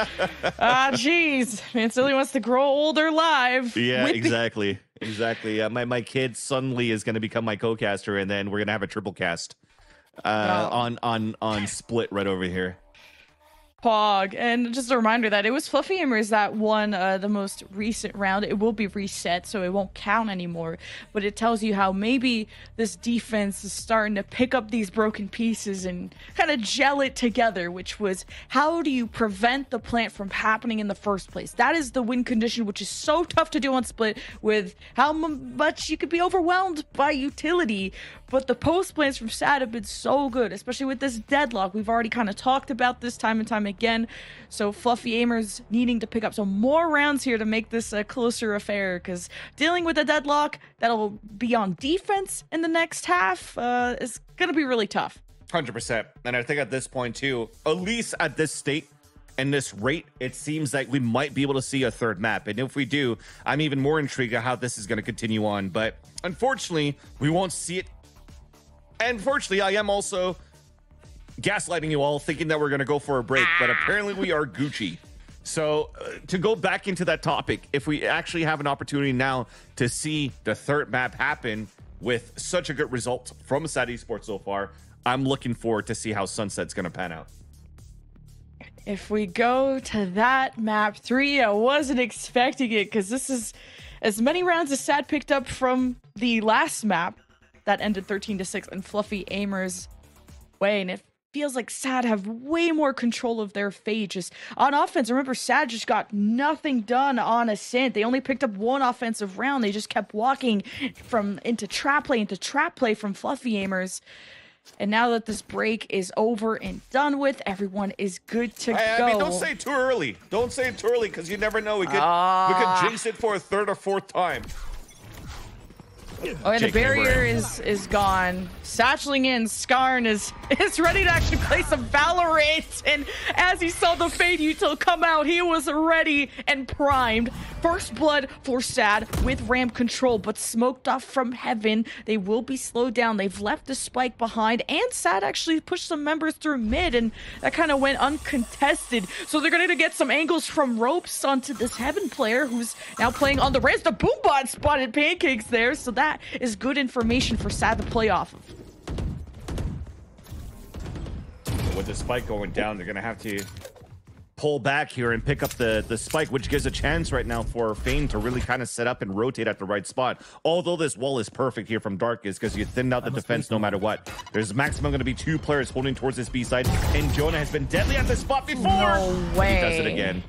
C: Jeez. Man Silly wants to grow older live.
B: Yeah, exactly. Exactly. My kid suddenly is going to become my co-caster, and then we're going to have a triple cast on Split right over here.
C: Pog. And just a reminder that it was Fluffy Aimers that won the most recent round. It will be reset, so it won't count anymore. But it tells you how maybe this defense is starting to pick up these broken pieces and kind of gel it together, which was, how do you prevent the plant from happening in the first place? That is the win condition, which is so tough to do on Split, with how much you could be overwhelmed by utility. But the post plants from SAD have been so good, especially with this deadlock. We've already kind of talked about this time and time again. So Fluffy Aimers needing to pick up some more rounds here to make this a closer affair, because dealing with a deadlock that'll be on defense in the next half is going to be really tough.
B: 100%. And I think at this point too, at least at this state and this rate, it seems like we might be able to see a third map. And if we do, I'm even more intrigued at how this is going to continue on. But unfortunately, we won't see it. Unfortunately, I am also gaslighting you all, thinking that we're going to go for a break, but apparently we are Gucci. So to go back into that topic, if we actually have an opportunity now to see the third map happen with such a good result from VCT Esports so far, I'm looking forward to see how Sunset's going to pan out.
C: If we go to that map 3, I wasn't expecting it because this is as many rounds as Sad picked up from the last map that ended 13-6 in Fluffy Aimer's way, and it feels like Sad have way more control of their fate. Just on offense, remember, Sad just got nothing done on Ascent. They only picked up one offensive round. They just kept walking into trap play from Fluffy Aimers. And now that this break is over and done with, everyone is good to go.
B: I mean, don't say it too early. Don't say it too early because you never know. We could jinx it for a third or fourth time.
C: Oh, and the barrier is gone. Satcheling in, Skarn is ready to actually play some Valorant. And as he saw the Fade util come out, he was ready and primed. First blood for Sad with ramp control, but smoked off from heaven. They will be slowed down. They've left the spike behind, and Sad actually pushed some members through mid, and that kind of went uncontested. So they're going to get some angles from ropes onto this heaven player who's now playing on the res. The Boombot spotted Pancakes there, so that is good information for Sad to play off of.
B: With the spike going down, they're going to have to pull back here and pick up the spike, which gives a chance right now for FAIM to really kind of set up and rotate at the right spot. Although this wall is perfect here from Darkest because you thinned out the defense no matter what. There's maximum going to be 2 players holding towards this B side, and Jonah has been deadly at this spot before.
C: No way.
B: He does it again.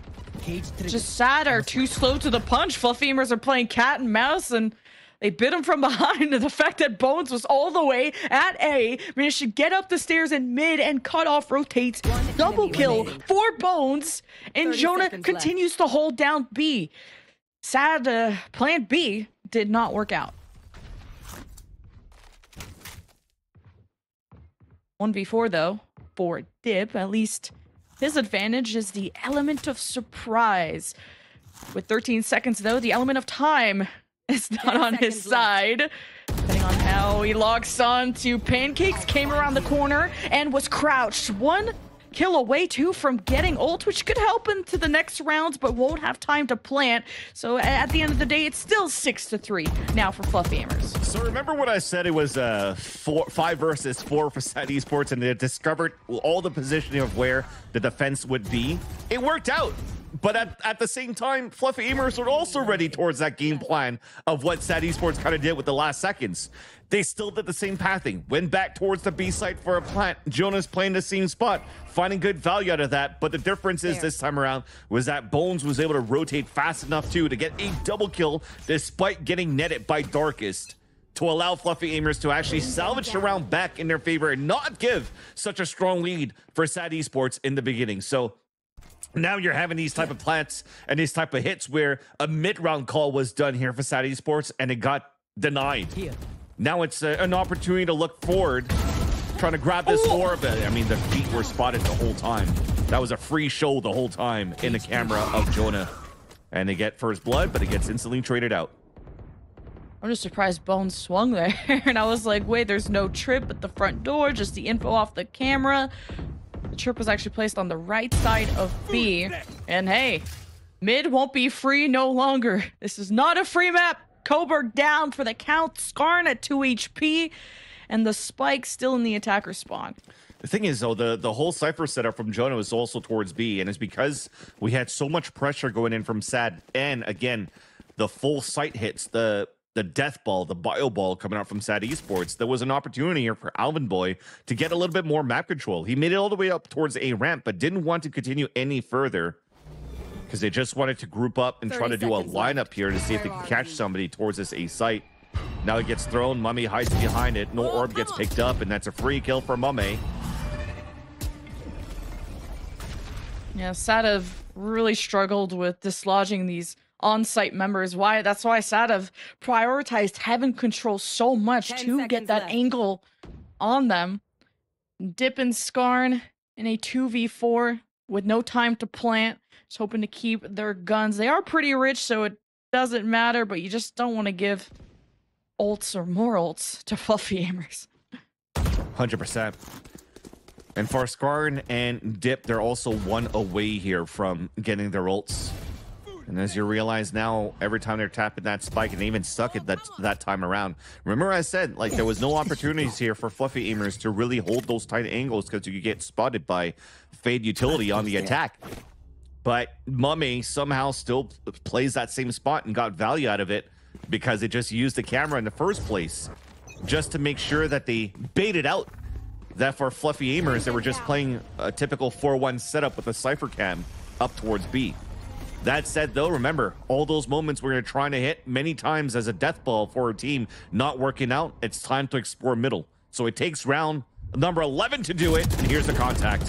C: Just Sad are too slow to the punch. Fluffy Aimers are playing cat and mouse, and they bit him from behind. The fact that Bones was all the way at A, managed to get up the stairs in mid and cut off rotates. Double kill for Bones, and Jonah continues to hold down B. Sad, plan B did not work out. 1v4 though, for Dip. At least his advantage is the element of surprise. With 13 seconds though, the element of time is not on his side. Depending on how he locks on to Pancakes, came around the corner and was crouched. 1 kill away too from getting ult, which could help into the next rounds, but won't have time to plant. So at the end of the day, it's still 6-3 now for Fluffy Aimers.
B: So remember what I said? It was 5 versus 4 for VCT Esports, and they discovered all the positioning of where the defense would be. It worked out. But at the same time, Fluffy Aimers were also ready towards that game plan of what VCT Esports kind of did with the last seconds. They still did the same pathing, went back towards the B site for a plant. Jonah's playing the same spot, finding good value out of that. But the difference is this time around was that Bones was able to rotate fast enough too to get a double kill despite getting netted by Darkest, to allow Fluffy Aimers to actually salvage the round back in their favor and not give such a strong lead for VCT Esports in the beginning. So now you're having these type of plants and these type of hits where a mid-round call was done here for VCT Esports and it got denied. Now it's an opportunity to look forward, trying to grab this orb. I mean, the feet were spotted the whole time. That was a free show the whole time in the camera of Jonah. And they get first blood, but it gets instantly traded out.
C: I'm just surprised Bones swung there. And I was like, wait, there's no trip at the front door, just the info off the camera. The trip was actually placed on the right side of B. And hey, mid won't be free no longer. This is not a free map. Coburg down for the count. Skarn at 2 HP. And the spike still in the attacker spawn.
B: The thing is, though, the whole Cypher setup from Jonah was also towards B. And it's because we had so much pressure going in from SAD. And again, the full site hits, the death ball, the bio ball coming out from VCT Esports. There was an opportunity here for Alvin Boy to get a little bit more map control. He made it all the way up towards A ramp, but didn't want to continue any further because they just wanted to group up and try to do a lineup here to see if they can catch somebody towards this A site. Now it gets thrown. Mummy hides behind it. No orb gets picked up, and that's a free kill for Mummy.
C: Yeah, SAD have really struggled with dislodging these on-site members. That's why SAD have prioritized heaven control so much to get that angle on them. Dip and Skarn in a 2v4 with no time to plant. Just hoping to keep their guns. They are pretty rich, so it doesn't matter, but you just don't want to give ults or more ults to Fluffy Aimers.
B: 100%. And for Skarn and Dip, they're also 1 away here from getting their ults. And as you realize now, every time they're tapping that spike, and they even suck it that time around. Remember I said, like, there was no opportunities here for Fluffy aimers to really hold those tight angles because you could get spotted by Fade Utility on the attack. But Mummy somehow still plays that same spot and got value out of it because it just used the camera in the first place just to make sure that they baited out that for Fluffy aimers, they were just playing a typical 4-1 setup with a Cypher cam up towards B. That said, though, remember, all those moments where you're trying to hit many times as a death ball for a team not working out, it's time to explore middle. So it takes round number 11 to do it, and here's the contact.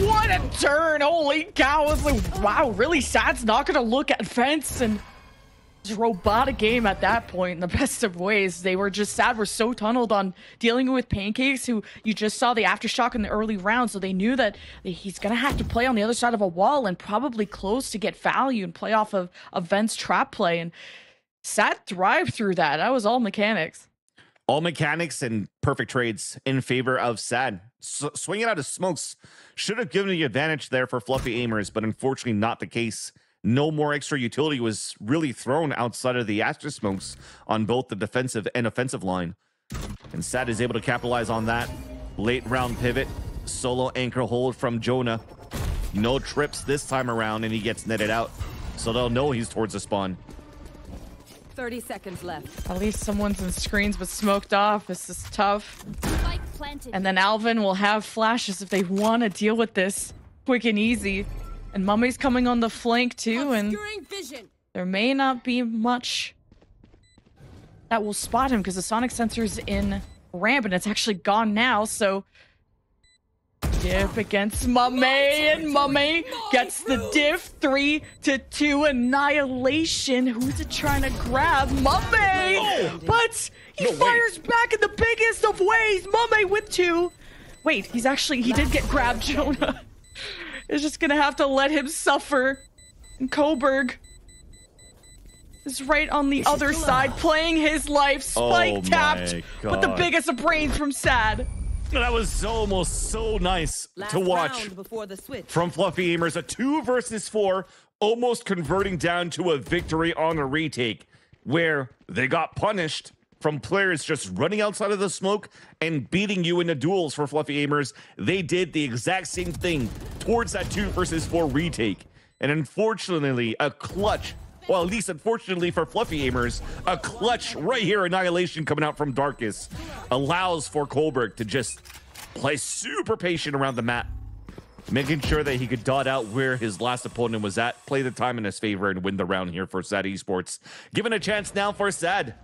C: What a turn! Holy cow! I was like, wow, really? Sad's not gonna look at fence, and it's a robotic game at that point in the best of ways. They were just Sad were so tunneled on dealing with Pancakes, who you just saw the aftershock in the early round, so they knew that he's gonna have to play on the other side of a wall and probably close to get value and play off of Vent's trap play. And Sad thrived through that. That was all mechanics.
B: All mechanics and perfect trades in favor of Sad. Swinging out of smokes should have given the advantage there for Fluffy aimers, but unfortunately not the case. No more extra utility was really thrown outside of the Astra smokes on both the defensive and offensive line. And Sad is able to capitalize on that. Late round pivot, solo anchor hold from Jonah. No trips this time around, and he gets netted out. So they'll know he's towards the spawn.
D: 30 seconds left.
C: At least someone's in screens, but smoked off. This is tough. And then Alvin will have flashes if they want to deal with this quick and easy. And Mummy's coming on the flank too, and there may not be much that will spot him because the sonic sensor's in ramp and it's actually gone now, so Diff against Mummy, and Mummy gets the diff. 3-2 annihilation. Who's it trying to grab? Mummy! But he fires back in the biggest of ways. Mummy with 2. Wait, he did get grabbed, Jonah. Is just gonna have to let him suffer. And Coburg is right on the other side, playing his life. Spike tapped, but the biggest of brains from Sad.
B: That was almost so nice to watch from Fluffy aimers. A 2 versus 4, almost converting down to a victory on a retake, where they got punished from players just running outside of the smoke and beating you in the duels for Fluffy aimers. They did the exact same thing towards that 2 versus 4 retake. And unfortunately, a clutch, well, at least unfortunately for Fluffy aimers, a clutch right here, annihilation coming out from Darkus, allows for Kohlberg to just play super patient around the map, making sure that he could dot out where his last opponent was at, play the time in his favor, and win the round here for Sad Esports. Given a chance now for Sad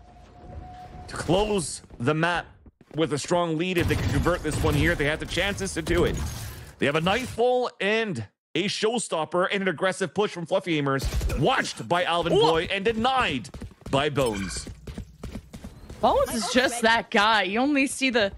B: to close the map with a strong lead. If they can convert this one here, they have the chances to do it. They have a Nightfall and a showstopper and an aggressive push from Fluffy aimers, watched by Alvin Boy and denied by Bones.
C: Bones is just that guy. You only see the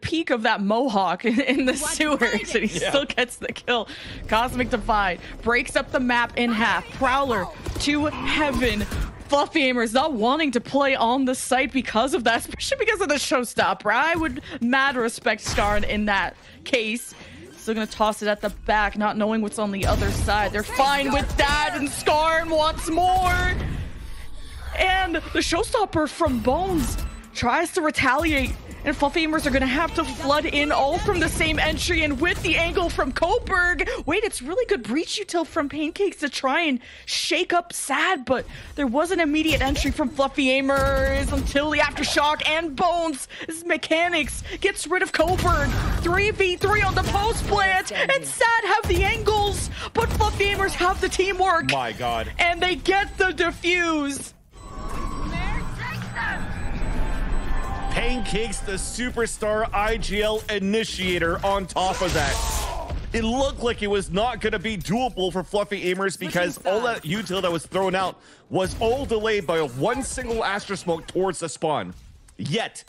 C: peak of that mohawk in the sewers, and he still gets the kill. Cosmic Divide breaks up the map in half. Prowler to heaven. Fluffy aimers not wanting to play on the site because of that, especially because of the showstopper. I would mad respect Skarn in that case. Still gonna toss it at the back, not knowing what's on the other side. They're fine with that, and Skarn wants more. And the showstopper from Bones tries to retaliate, and Fluffy aimers are gonna have to flood in all from the same entry, and with the angle from Koberg. Wait, it's really good breach util from Pancakes to try and shake up Sad, but there was an immediate entry from Fluffy aimers until the aftershock, and Bones' mechanics gets rid of Koberg. 3v3 on the post plant, and Sad have the angles, but Fluffy aimers have the teamwork.
B: My God.
C: And they get the defuse.
B: Pancakes, the superstar IGL initiator, on top of that. It looked like it was not going to be doable for Fluffy aimers because all that util that was thrown out was all delayed by one single Astra smoke towards the spawn. Yet,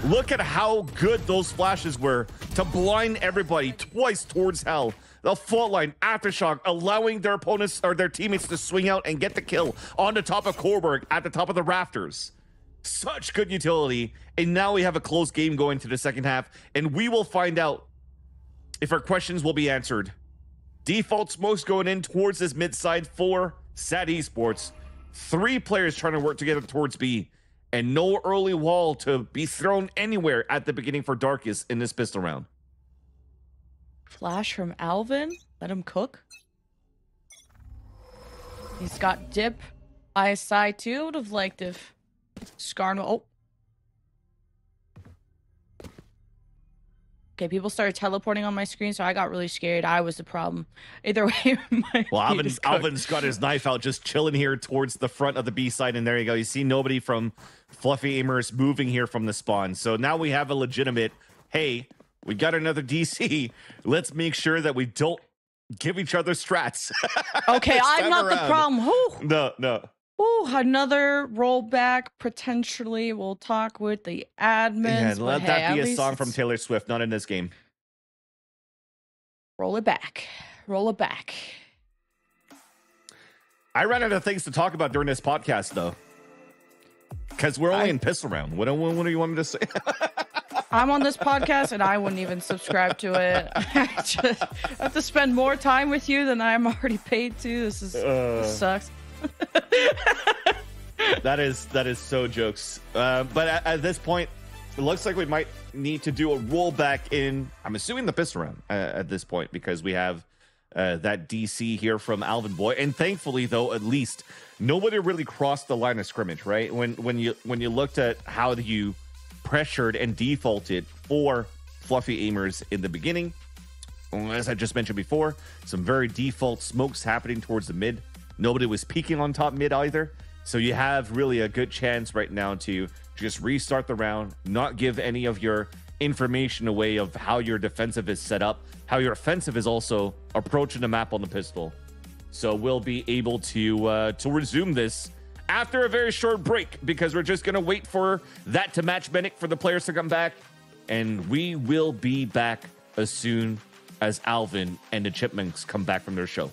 B: look at how good those flashes were to blind everybody twice towards hell. The fault line, aftershock, allowing their opponents or their teammates to swing out and get the kill on the top of Kohlberg at the top of the rafters. Such good utility, and now we have a close game going to the second half, and we will find out if our questions will be answered. Default smokes going in towards this mid side for SAT Esports, 3 players trying to work together towards B, and no early wall to be thrown anywhere at the beginning for Darkest in this pistol round.
C: Flash from Alvin. Let him cook. He's got dip by his side too. Would have liked if Skarn. Oh. Okay, people started teleporting on my screen, so I got really scared. I was the problem. Either way,
B: Alvin's got his knife out, just chilling here towards the front of the B side, and there you go. You see nobody from Fluffy Aimers moving here from the spawn. So now we have a legitimate, hey, we got another DC. Let's make sure that we don't give each other strats.
C: Okay, I'm not the problem.
B: No.
C: Ooh, another rollback potentially. We'll talk with the admins.
B: Yeah, let that be a song from Taylor Swift, not in this game.
C: Roll it back. Roll it back.
B: I ran out of things to talk about during this podcast, though. Because we're only in pistol round. What do you want me to say?
C: I'm on this podcast and I wouldn't even subscribe to it. I just have to spend more time with you than I'm already paid to. This sucks.
B: That is so jokes. But at this point, it looks like we might need to do a rollback in, I'm assuming, the pistol round at this point, because we have that DC here from Alvin Boy. And thankfully, though, at least nobody really crossed the line of scrimmage, right? When you looked at how you pressured and defaulted for Fluffy Aimers in the beginning, as I just mentioned before, some very default smokes happening towards the mid. Nobody was peeking on top mid either. So you have really a good chance right now to just restart the round, not give any of your information away of how your defensive is set up, how your offensive is also approaching the map on the pistol. So we'll be able to resume this after a very short break, because we're just going to wait for that to match Medic for the players to come back. And we will be back as soon as Alvin and the Chipmunks come back from their show.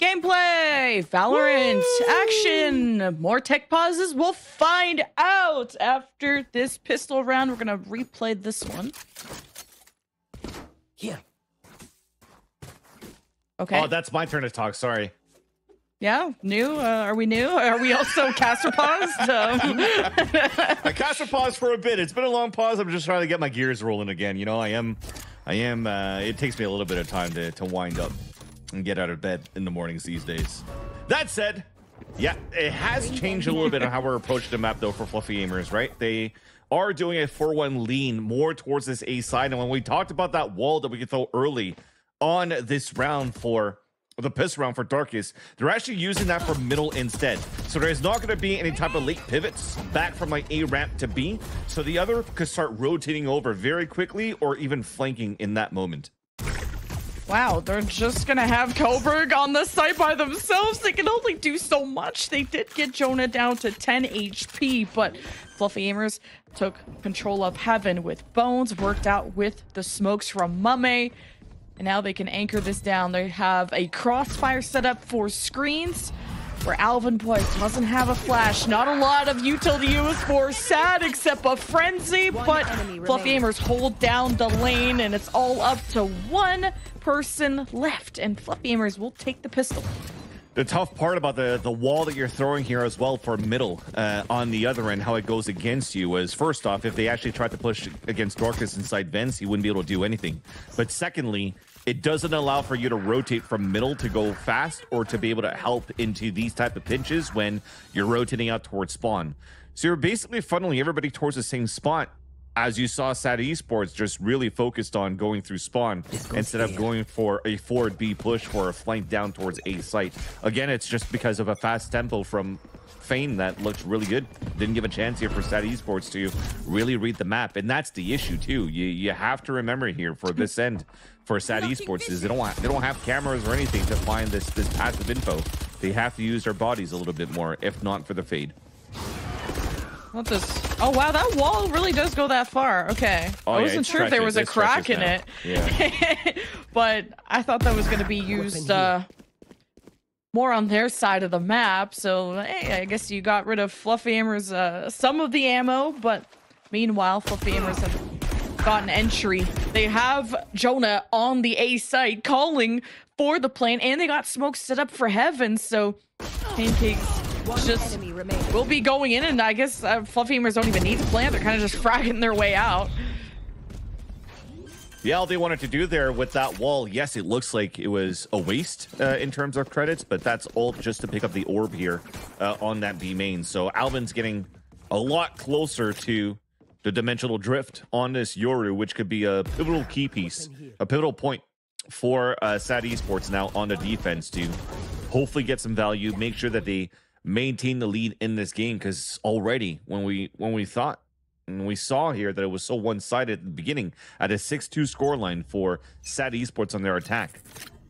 C: Gameplay, Valorant, action, more tech pauses. We'll find out after this pistol round. We're gonna replay this one.
E: Yeah.
C: Okay.
B: Oh, that's my turn to talk. Sorry.
C: Yeah, new. Are we new? Are we also caster paused?
B: I caster pause for a bit. It's been a long pause. I'm just trying to get my gears rolling again. You know, I am. It takes me a little bit of time to wind up and get out of bed in the mornings these days. That said, yeah, it has changed a little bit on how we're approaching the map, though, for Fluffy Aimers, right? They are doing a 4-1 lean more towards this A side. And when we talked about that wall that we could throw early on this round for the piss round for Darkest, they're actually using that for middle instead. So there's not going to be any type of late pivots back from like A ramp to B. So the other could start rotating over very quickly or even flanking in that moment.
C: Wow, they're just gonna have Coburg on the site by themselves. They can only do so much. They did get Jonah down to 10 HP, but Fluffy Aimers took control of Heaven with Bones, worked out with the smokes from Mame, and now they can anchor this down. They have a crossfire set up for screens, where Alvin Boy doesn't have a flash. Not a lot of utility used for Sad except a frenzy, but Fluffy Aimers hold down the lane, and it's all up to one person left, and Fluffy Aimers will take the pistol.
B: The tough part about the wall that you're throwing here as well for middle on the other end, how it goes against you is, first off, if they actually tried to push against Dorcas inside vents, he wouldn't be able to do anything. But secondly, it doesn't allow for you to rotate from middle to go fast or to be able to help into these type of pinches when you're rotating out towards spawn. So you're basically funneling everybody towards the same spot, as you saw Sad Esports just really focused on going through spawn instead of going for a forward B push for a flank down towards A site. Again, it's just because of a fast tempo from FAIM that looked really good. Didn't give a chance here for Sad Esports to really read the map, and that's the issue too. You have to remember here for this end for Sad Esports is they don't have cameras or anything to find this passive info. They have to use their bodies a little bit more, if not for the fade.
C: What this? Oh wow, that wall really does go that far. Okay,
B: oh,
C: I wasn't sure if there was a crack in it.
B: Yeah.
C: But I thought that was going to be used more on their side of the map. So hey, I guess you got rid of Fluffy Aimers some of the ammo, but meanwhile, Fluffy Aimers have gotten entry. They have Jonah on the A site calling for the plane, and they got smoke set up for Heaven. So Pancakes just will be going in, and I guess Fluffy Aimers don't even need to plant. They're kind of just fragging their way out.
B: Yeah, all they wanted to do there with that wall, yes, it looks like it was a waste in terms of credits, but that's all just to pick up the orb here on that B main. So Alvin's getting a lot closer to the dimensional drift on this Yoru, which could be a pivotal key piece, a pivotal point for Sad Esports now on the defense to hopefully get some value, make sure that they maintain the lead in this game, because already when we saw here that it was so one-sided at the beginning at a 6-2 scoreline for Sad Esports on their attack,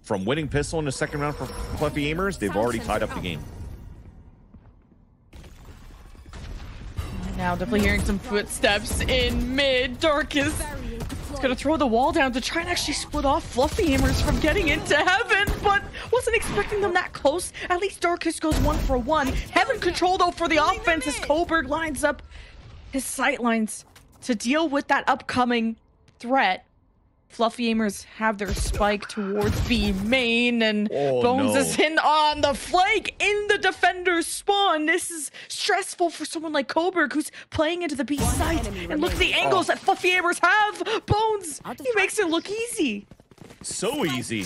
B: from winning pistol in the second round for Fluffy Aimers, they've already tied up the game.
C: Now definitely hearing some footsteps in mid. Darkest is gonna throw the wall down to try and actually split off Fluffy Aimers from getting into Heaven, but wasn't expecting them that close. At least Darkest goes 1 for 1. Heaven control though for the offense as Coburg lines up his sightlines to deal with that upcoming threat. Fluffy Aimers have their spike towards B main, and Bones is in on the flank in the defender's spawn. This is stressful for someone like Coburg, who's playing into the B side. And look at the angles that Fluffy Aimers have. Bones, he makes it look easy.
B: So easy.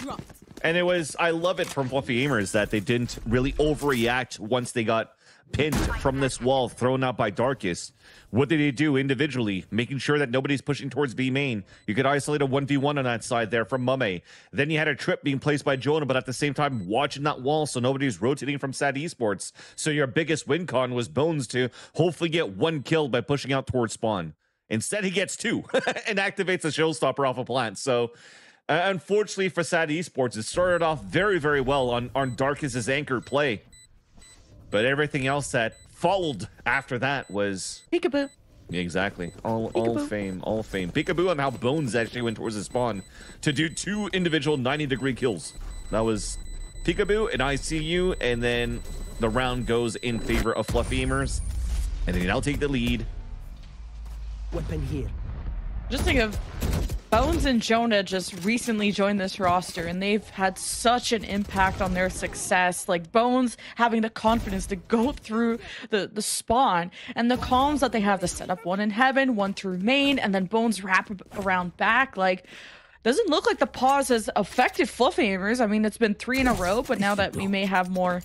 B: And I love it from Fluffy Aimers that they didn't really overreact once they got pinned from this wall thrown out by Darkest. What did they do individually? Making sure that nobody's pushing towards B main. You could isolate a 1v1 on that side there from Mame. Then you had a trip being placed by Jonah, but at the same time watching that wall so nobody's rotating from Sad Esports. So your biggest win con was Bones to hopefully get 1 kill by pushing out towards spawn. Instead, he gets 2 and activates a showstopper off a plant. So unfortunately for Sad Esports, it started off very, very well on Darkest's anchor play. But everything else that followed after that was
C: peekaboo.
B: Exactly. All FAIM. Peekaboo on how Bones actually went towards the spawn to do 2 individual 90-degree kills. That was peekaboo, and I see you, and then the round goes in favor of Fluffy Aimers, and they now take the lead.
E: Weapon here.
C: Just think of Bones and Jonah just recently joined this roster, and they've had such an impact on their success. Like Bones having the confidence to go through the spawn, and the comms that they have to set up one in heaven, one through main, and then Bones wrap around back. Like, doesn't look like the pause has affected Fluffy Aimers. I mean, it's been 3 in a row, but now that we may have more,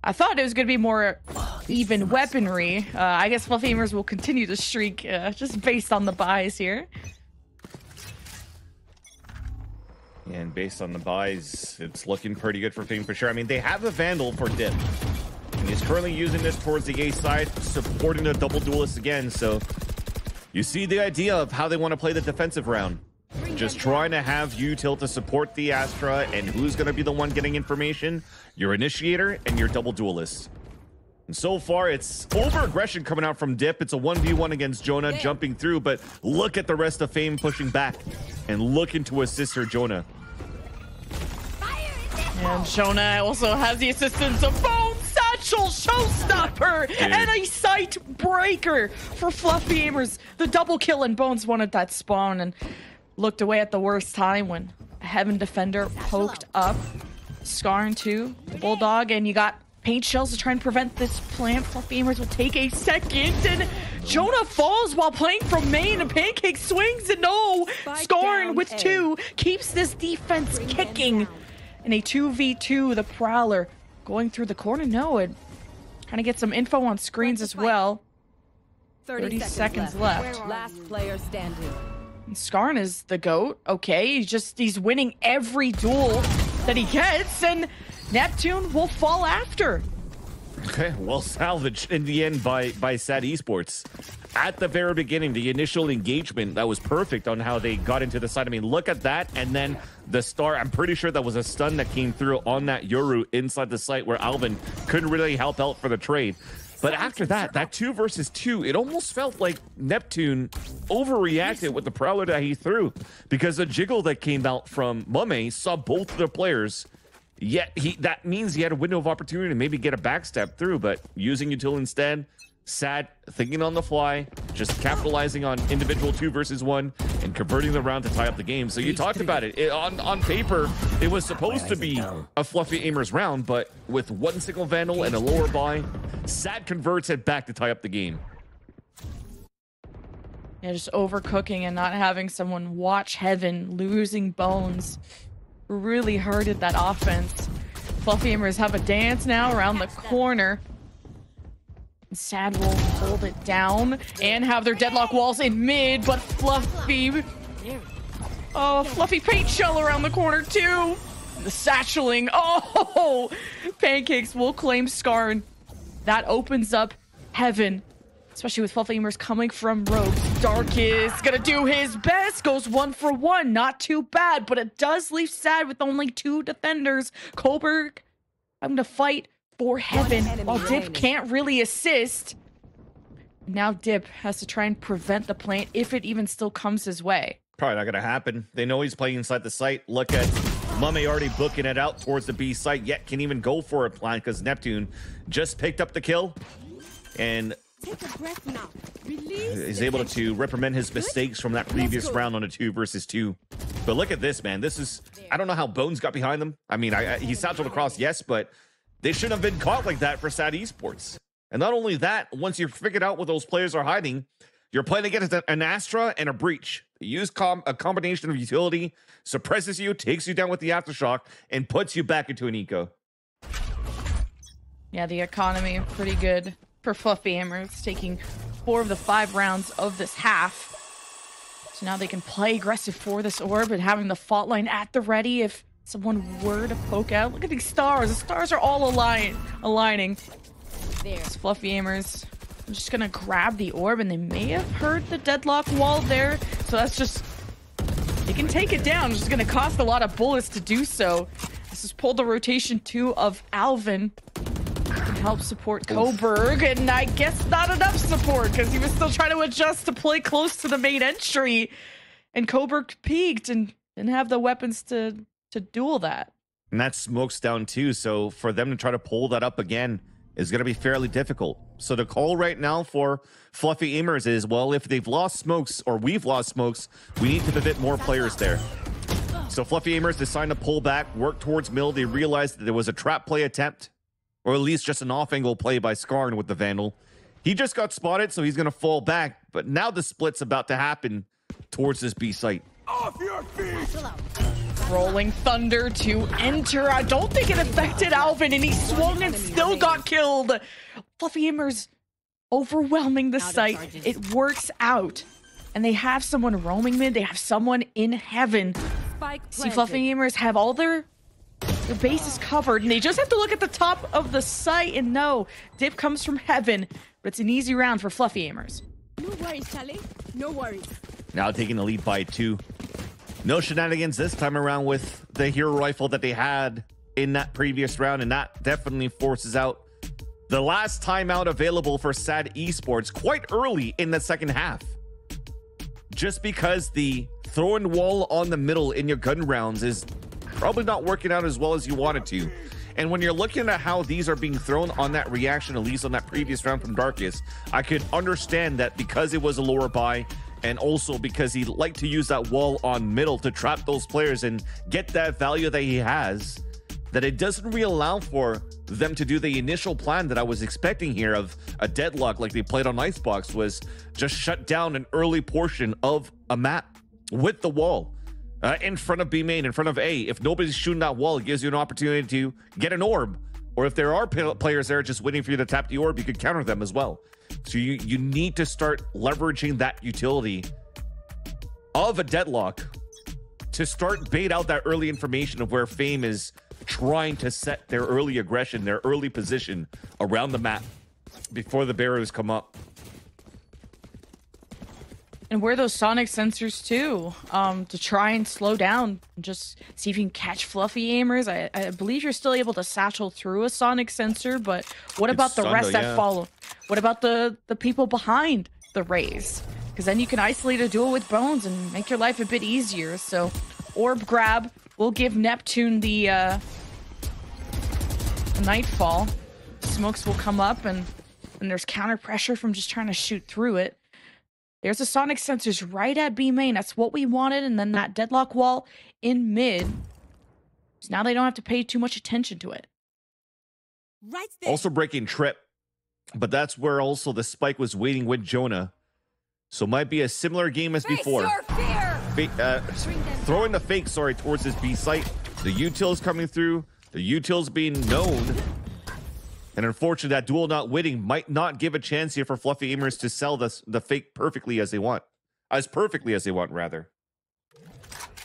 C: I thought it was going to be more even weaponry. I guess Fluffy Aimers will continue to streak just based on the buys here.
B: And based on the buys, it's looking pretty good for FAIM for sure. I mean, they have a Vandal for Dip. And he's currently using this towards the A side, supporting the double duelist again. So you see the idea of how they want to play the defensive round. Just trying to have util to support the Astra, and who's going to be the one getting information? Your initiator and your double duelist. And so far, it's over-aggression coming out from Dip. It's a 1v1 against Jonah jumping through, but look at the rest of FAIM pushing back and looking to assist her Jonah.
C: And Jonah also has the assistance of Bone Satchel, Showstopper, and a Sight Breaker for Fluffy Aimers. The double kill, and Bones wanted that spawn and looked away at the worst time when a Heaven Defender poked up. Skarn too, the Bulldog, and you got paint shells to try and prevent this plant. Fluffy Aimers will take a second, and Jonah falls while playing from main, and Pancake swings, and no! Skarn with 2 keeps this defense kicking. In a 2v2, the Prowler going through the corner. No, and trying to get some info on screens as well. 30 seconds left.
D: Last player standing.
C: And Skarn is the GOAT. Okay, he's winning every duel that he gets, and Neptune will fall after.
B: Okay, well salvaged in the end by VCT Esports. At the very beginning, the initial engagement, that was perfect on how they got into the side. I mean, look at that, and then the star, I'm pretty sure that was a stun that came through on that Yoru inside the site where Alvin couldn't really help out for the trade. But after that 2 versus 2, it almost felt like Neptune overreacted with the Prowler that he threw, because the jiggle that came out from Mame saw both of the players. Yet that means he had a window of opportunity to maybe get a backstep through, but using util instead. Sad, thinking on the fly, just capitalizing on individual 2 versus 1 and converting the round to tie up the game. So you talked about it. On paper, it was supposed to be a Fluffy Aimers round, but with 1 single Vandal and a lower buy, Sad converts it back to tie up the game.
C: Yeah, just overcooking and not having someone watch Heaven, losing Bones really hurted that offense. Fluffy Aimers have a dance now around the corner. Sad will hold it down and have their deadlock walls in mid, but Fluffy paint shell around the corner too. The satcheling, Pancakes will claim Skarn. That opens up Heaven, especially with Fluffy Aimers coming from Rogues. Darkest gonna do his best, goes 1 for 1, not too bad, but it does leave Sad with only 2 defenders. Kohlberg having to fight for Heaven while Dip can't really assist. Now Dip has to try and prevent the plant if it even still comes his way.
B: Probably not going to happen. They know he's playing inside the site. Look at Mame already booking it out towards the B site, yet can even go for a plant because Neptune just picked up the kill and is able to reprimand his mistakes from that previous round on a 2 versus 2. But look at this, man. This is, I don't know how Bones got behind them. I mean, he satcheled across, yes, but they shouldn't have been caught like that for VCT Esports. And not only that, once you've figured out what those players are hiding, you're playing against an Astra and a Breach. They use a combination of utility, suppresses you, takes you down with the Aftershock, and puts you back into an eco.
C: Yeah, the economy pretty good for Fluffy Aimers, taking 4 of the 5 rounds of this half. So now they can play aggressive for this orb and having the fault line at the ready if someone were to poke out. Look at these stars. The stars are all aligning. It's Fluffy Aimers. I'm just gonna grab the orb, and they may have heard the deadlock wall there. So that's just, they can take it down. It's just gonna cost a lot of bullets to do so. This is pulled the rotation 2 of Alvin. Can help support Kohlberg, and I guess not enough support because he was still trying to adjust to play close to the main entry. And Kohlberg peeked and didn't have the weapons to duel that.
B: And that smokes down too. So for them to try to pull that up again is going to be fairly difficult. So the call right now for Fluffy Aimers is, well, if they've lost smokes or we've lost smokes, we need to pivot more players there. So Fluffy Aimers decided to pull back, work towards middle. They realized that there was a trap play attempt, or at least just an off-angle play by Skarn with the Vandal. He just got spotted, so he's going to fall back. But now the split's about to happen towards this B site.
E: Off your feet!
C: Rolling Thunder to enter. I don't think it affected Alvin, and he swung and still got killed. Fluffy Aimers overwhelming the site. It works out. And they have someone roaming mid. They have someone in heaven. See, Fluffy Aimers have all their bases covered, and they just have to look at the top of the site and know Dip comes from heaven. But it's an easy round for Fluffy Aimers.
D: No worries, Charlie. No worries.
B: Now taking the lead by 2. No shenanigans this time around with the hero rifle that they had in that previous round, and that definitely forces out the last timeout available for SAD Esports quite early in the second half. Just because the throwing wall on the middle in your gun rounds is probably not working out as well as you want it to. And when you're looking at how these are being thrown on that reaction, at least on that previous round from Darkest, I could understand that because it was a lower buy, and also because he liked to use that wall on middle to trap those players and get that value that he has, that it doesn't really allow for them to do the initial plan that I was expecting here of a deadlock like they played on Icebox, was just shut down an early portion of a map with the wall in front of B main, in front of A. If nobody's shooting that wall, it gives you an opportunity to get an orb. Or if there are players there just waiting for you to tap the orb, you could counter them as well. So you need to start leveraging that utility of a deadlock to start bait out that early information of where FAIM is trying to set their early aggression, their early position around the map before the barriers come up.
C: And wear those sonic sensors too, to try and slow down and just see if you can catch Fluffy Aimers. I believe you're still able to satchel through a sonic sensor, but what about the rest that follow? What about the people behind the Rays? Because then you can isolate a duel with Bones and make your life a bit easier. So orb grab will give Neptune the nightfall. Smokes will come up, and there's counter pressure from just trying to shoot through it. There's the sonic sensors right at B main. That's what we wanted. And then that deadlock wall in mid. So now they don't have to pay too much attention to it.
D: Right there.
B: Also breaking trip. But that's where also the spike was waiting with Jonah. So might be a similar game as before. Throwing the fake, towards this B site. The util's coming through. The util's being known. And unfortunately, that duel not winning might not give a chance here for Fluffy Aimers to sell the fake perfectly as they want. As perfectly as they want, rather.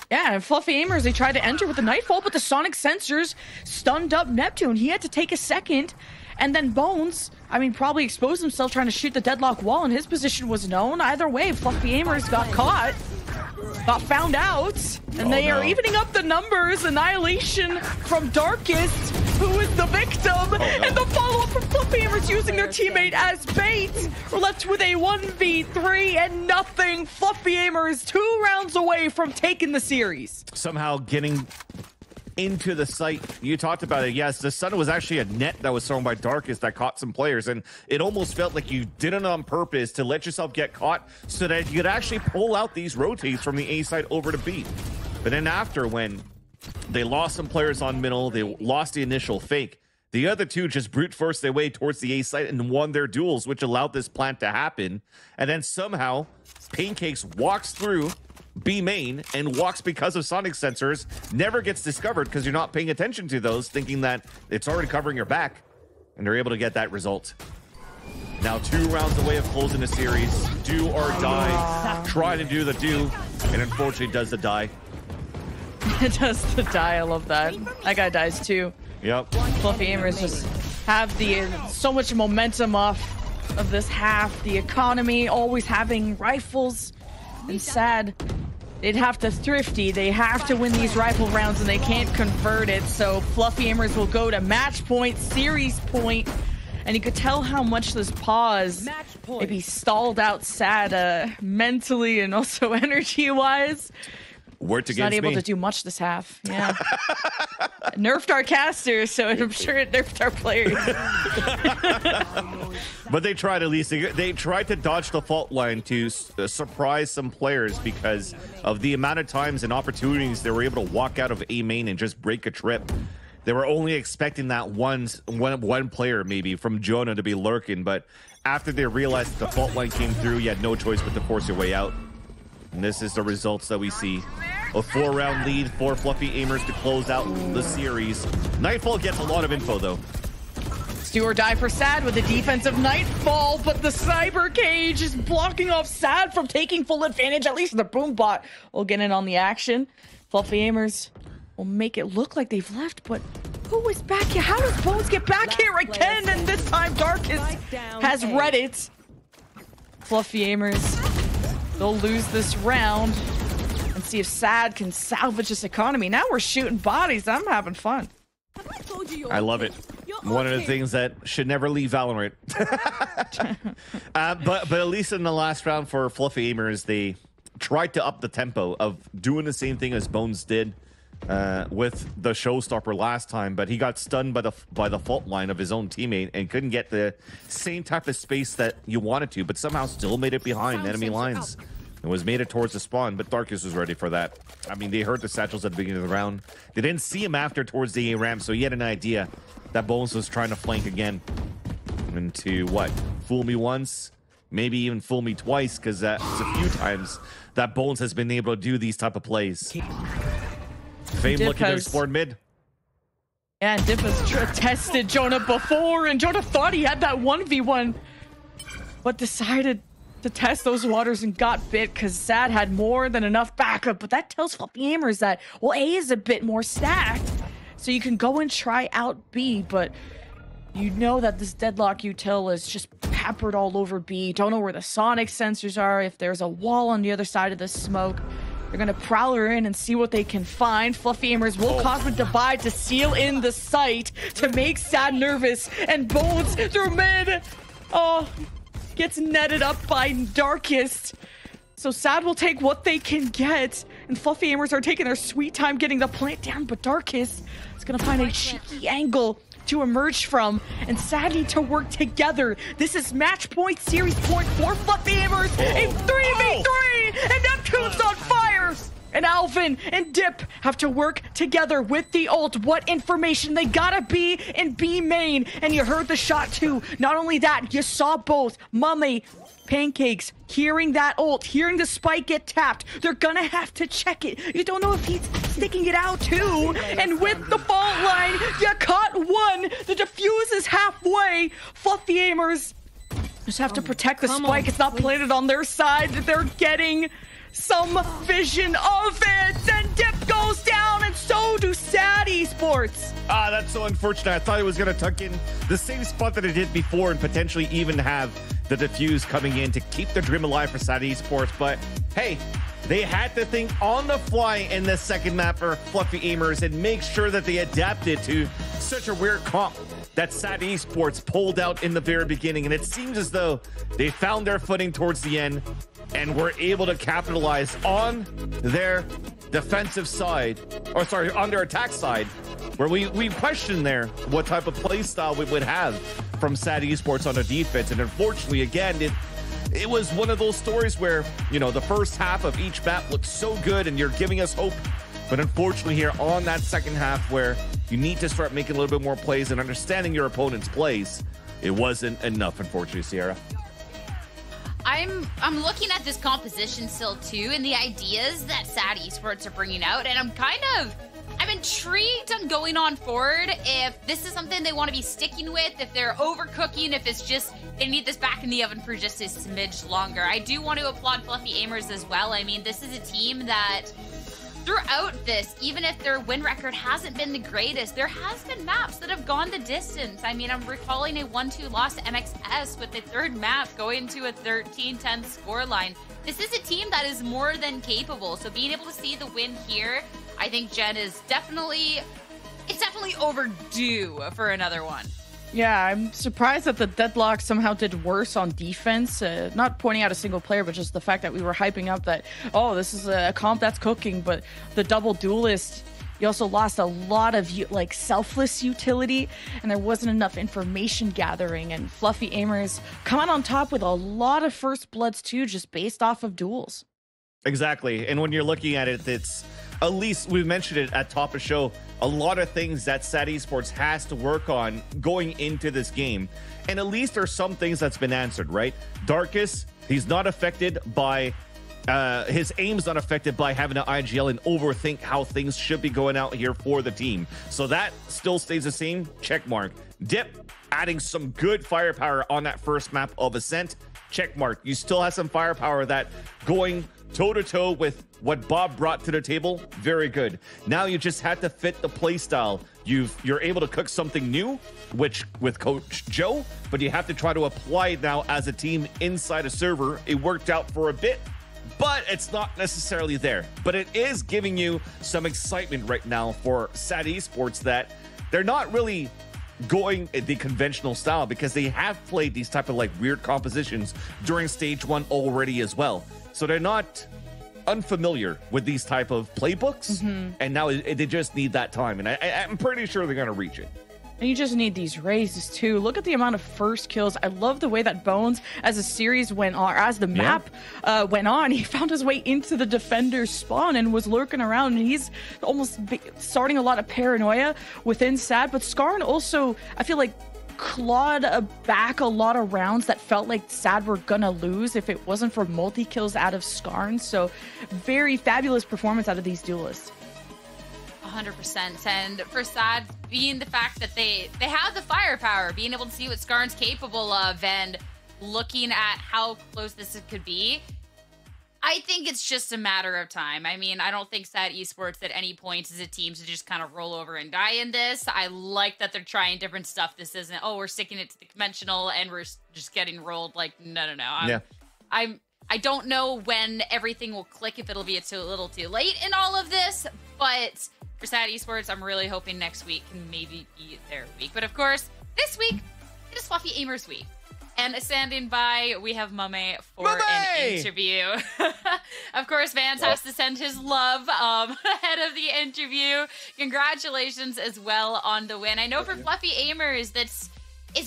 C: Yeah, and Fluffy Aimers, they tried to enter with the Nightfall, but the sonic sensors stunned up Neptune. He had to take a second. And then Bones, probably exposed himself trying to shoot the deadlock wall, and his position was known. Either way, Fluffy Aimers got caught. Got found out, and they are evening up the numbers. Annihilation from Darkest, who is the victim, and the follow-up from Fluffy Aimers using their teammate as bait. We're left with a 1v3 and nothing. Fluffy Aimers 2 rounds away from taking the series.
B: Somehow getting into the site. You talked about it. Yes, the sun was actually a net that was thrown by Darkest that caught some players, and it almost felt like you did it on purpose to let yourself get caught so that you could actually pull out these rotates from the A side over to B. But then after, when they lost some players on middle, they lost the initial fake, the other two just brute forced their way towards the A site and won their duels, which allowed this plant to happen. And then somehow Pancakes walks through B main and walks because of sonic sensors, never gets discovered because you're not paying attention to those, thinking that it's already covering your back, and they're able to get that result. Now 2 rounds away of closing the series. Do or die. Try to do the do, and unfortunately does the die.
C: It does the die. I love that. That guy dies too.
B: Yep.
C: Fluffy Aimers just have so much momentum off of this half. The economy always having rifles, and sad. They'd have to thrifty. They have to win these rifle rounds, and they can't convert it. So Fluffy Aimers will go to match point, series point, and you could tell how much this pause maybe stalled out sad mentally and also energy-wise.
B: Worked
C: Not
B: against
C: able
B: me.
C: to do much this half. Yeah. Nerfed our casters, so I'm sure it nerfed our players.
B: But they tried at least. They tried to dodge the fault line to surprise some players because of the amount of times and opportunities they were able to walk out of A main and just break a trip. They were only expecting that one player maybe from Jonah to be lurking, but after they realized that the fault line came through, you had no choice but to force your way out. And this is the results that we see. A 4-round lead for Fluffy Aimers to close out the series. Nightfall gets a lot of info, though.
C: It's do or die for Sad with a defensive Nightfall, but the Cyber Cage is blocking off Sad from taking full advantage. At least the Boom Bot will get in on the action. Fluffy Aimers will make it look like they've left, but who is back here? How does Bones get back here again? And this time Darkest has read it. Fluffy Aimers, they'll lose this round and see if Sad can salvage this economy. Now we're shooting bodies. I'm having fun.
B: I love it. One of the things that should never leave Valorant. But at least in the last round for Fluffy Aimers, they tried to up the tempo of doing the same thing as Bones did with the showstopper last time, but he got stunned by the fault line of his own teammate and couldn't get the same type of space that you wanted to, but somehow still made it behind enemy lines. It was made it towards the spawn, but Darkest was ready for that. I mean, they heard the satchels at the beginning of the round. They didn't see him after towards the A ramp, so he had an idea that Bones was trying to flank again. And to what? Fool me once, maybe even fool me twice, because that's a few times that Bones has been able to do these type of plays. FAIM looking to explore mid.
C: Yeah, and Dip has tested Jonah before, and Jonah thought he had that 1v1, but decided to test those waters and got bit because Sad had more than enough backup. But that tells Fluffy Aimers that, well, A is a bit more stacked, so you can go and try out B, but you know that this Deadlock util is just peppered all over B. Don't know where the sonic sensors are, if there's a wall on the other side of the smoke. They're gonna prowler in and see what they can find. Fluffy Aimers will Cosmic Divide to seal in the site to make Sad nervous, and Bones through mid. Oh, gets netted up by Darkest. So Sad will take what they can get, and Fluffy Aimers are taking their sweet time getting the plant down, but Darkest is gonna find a cheeky angle to emerge from, and Sad need to work together. This is match point, series point for Fluffy Aimers. A 3v3, and Neptune's on fire. And Alvin and Dip have to work together with the ult. What information? They gotta be in B main, and you heard the shot too. Not only that, you saw both. Mummy, Pancakes, hearing that ult, hearing the spike get tapped. They're gonna have to check it. You don't know if he's sticking it out too. And with the fault line, you caught one. The defuse is halfway. Fluffy Aimers just have to protect the spike. It's not planted on their side. They're getting some vision of it, and Dip goes down, and so do Sad Esports.
B: Ah, that's so unfortunate. I thought it was going to tuck in the same spot that it did before and potentially even have the defuse coming in to keep the dream alive for Sad Esports, but hey, they had to think on the fly in the second map for Fluffy Aimers and make sure that they adapted to such a weird comp that Sad Esports pulled out in the very beginning, and it seems as though they found their footing towards the end and were able to capitalize on their defensive side, or sorry, on their attack side, where we questioned there what type of play style we would have from Sad Esports on the defense. And unfortunately, again, it was one of those stories where, you know, the first half of each map looked so good and you're giving us hope. But unfortunately here on that second half where you need to start making a little bit more plays and understanding your opponent's plays, it wasn't enough, unfortunately, Sierra.
A: I'm looking at this composition still too, and the ideas that Sad Esports are bringing out, and I'm intrigued on going on forward if this is something they want to be sticking with, if they're overcooking, if it's just they need this back in the oven for just a smidge longer. I do want to applaud Fluffy Aimers as well. I mean, this is a team that throughout this, even if their win record hasn't been the greatest, there has been maps that have gone the distance. I mean, I'm recalling a 1-2 loss to MXS with the third map going to a 13-10 scoreline. This is a team that is more than capable. So being able to see the win here, I think Jen is definitely overdue for another one.
C: Yeah, I'm surprised that the deadlock somehow did worse on defense. Not pointing out a single player, but just the fact that we were hyping up that, oh, this is a comp that's cooking. But the double duelist, you also lost a lot of like selfless utility, and there wasn't enough information gathering. And Fluffy Aimers come out on top with a lot of first bloods too, just based off of duels.
B: Exactly. And when you're looking at it, it's at least we mentioned it at top of show, a lot of things that SAT Esports has to work on going into this game. And at least there's some things that's been answered, right? Darkus, he's not affected by his aim's not affected by having to IGL and overthink how things should be going out here for the team. So that still stays the same. Check mark. Dip, adding some good firepower on that first map of Ascent. Check mark. You still have some firepower that going toe-to-toe with what Bob brought to the table. Very good. Now you just had to fit the play style. You're able to cook something new, which with Coach Joe, but you have to try to apply it now as a team inside a server. It worked out for a bit, but it's not necessarily there. But it is giving you some excitement right now for SAT Esports that they're not really going the conventional style, because they have played these type of like weird compositions during stage 1 already as well. So they're not unfamiliar with these type of playbooks, and now they just need that time, and I'm pretty sure they're going to reach it.
C: And you just need these raises too. Look at the amount of first kills. I love the way that Bones, as the series went on, as the map went on, he found his way into the defender's spawn and was lurking around. And he's almost starting a lot of paranoia within SAT. But Skarn also, I feel like, clawed back a lot of rounds that felt like SAD were gonna lose if it wasn't for multi-kills out of Skarn. So very fabulous performance out of these duelists.
A: 100%. And for SAD, being the fact that they have the firepower, being able to see what Skarn's capable of and looking at how close this could be, I think it's just a matter of time. I mean, I don't think SAT Esports at any point is a team to just kind of roll over and die in this. I like that they're trying different stuff. This isn't, oh, we're sticking it to the conventional and we're just getting rolled. Like, no. I don't know when everything will click, if it'll be a little too late in all of this, but for SAT Esports, I'm really hoping next week can maybe be their week. But of course, this week, it is Fluffy Aimers week. And standing by, we have Mame for an interview. Of course, Vance has to send his love ahead of the interview. Congratulations as well on the win. I know for Fluffy Aimers, it's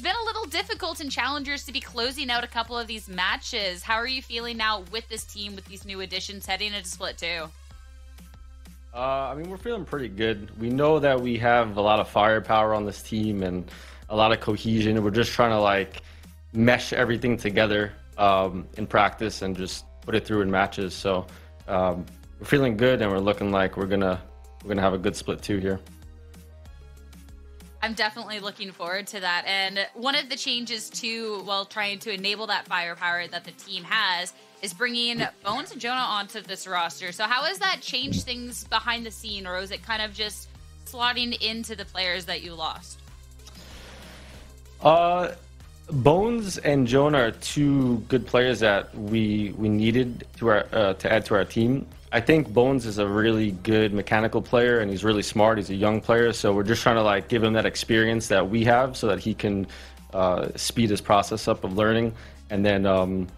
A: been a little difficult in Challengers to be closing out a couple of these matches. How are you feeling now with this team, with these new additions heading into Split 2?
F: I mean, we're feeling pretty good. We know that we have a lot of firepower on this team and a lot of cohesion. We're just trying to like mesh everything together in practice and just put it through in matches. So we're feeling good, and we're looking like we're gonna have a good Split 2 here.
A: I'm definitely looking forward to that. And one of the changes too, while trying to enable that firepower that the team has, is bringing Bones and Jonah onto this roster. So how has that changed things behind the scene, or is it kind of just slotting into the players that you lost?
F: Bones and Jonah are two good players that we needed to add to our team. I think Bones is a really good mechanical player, and he's really smart. He's a young player, so we're just trying to like give him that experience that we have, so that he can speed his process up of learning. And then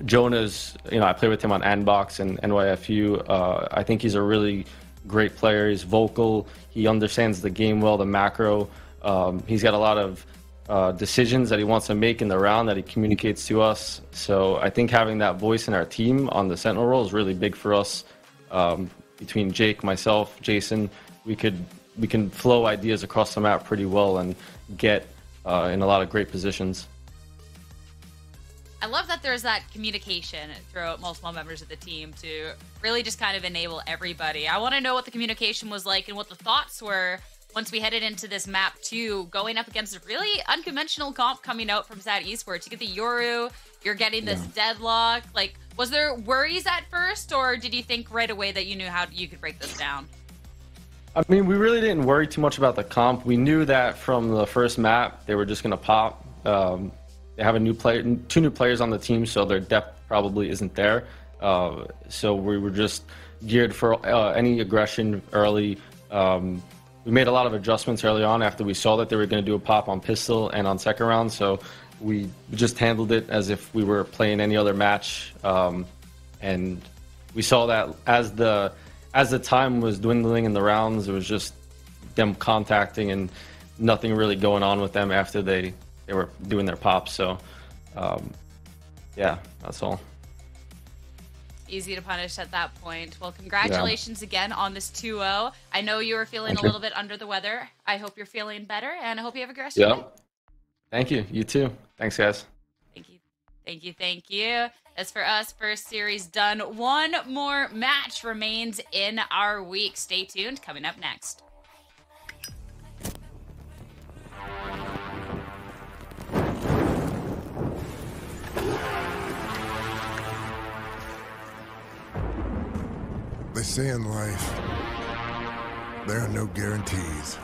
F: Jonah's, I play with him on Andbox and NYFU. I think he's a really great player. He's vocal. He understands the game well, the macro. He's got a lot of decisions that he wants to make in the round that he communicates to us. So I think having that voice in our team on the Sentinel role is really big for us. Between Jake, myself, Jason, we can flow ideas across the map pretty well and get in a lot of great positions.
A: I love that there's that communication throughout multiple members of the team to really just kind of enable everybody. I want to know what the communication was like and what the thoughts were once we headed into this map too, going up against a really unconventional comp coming out from SAT Esports. You get the Yoru, you're getting this deadlock. Like, was there worries at first, or did you think right away that you knew how you could break this down?
F: I mean, we really didn't worry too much about the comp. We knew that from the first map, they were just going to pop. They have two new players on the team, so their depth probably isn't there. So we were just geared for any aggression early. we made a lot of adjustments early on after we saw that they were going to do a pop on pistol and on second round. So we just handled it as if we were playing any other match. And we saw that as the time was dwindling in the rounds, it was just them contacting and nothing really going on with them after they were doing their pops. So yeah, that's all.
A: Easy to punish at that point. Well, congratulations again on this 2-0. I know you were feeling a little bit under the weather. I hope you're feeling better, and I hope you have a great rest of your day.
F: Thank you. You too. Thanks, guys.
A: Thank you. Thank you. Thank you. As for us, first series done. One more match remains in our week. Stay tuned. Coming up next.
G: They say in life, there are no guarantees.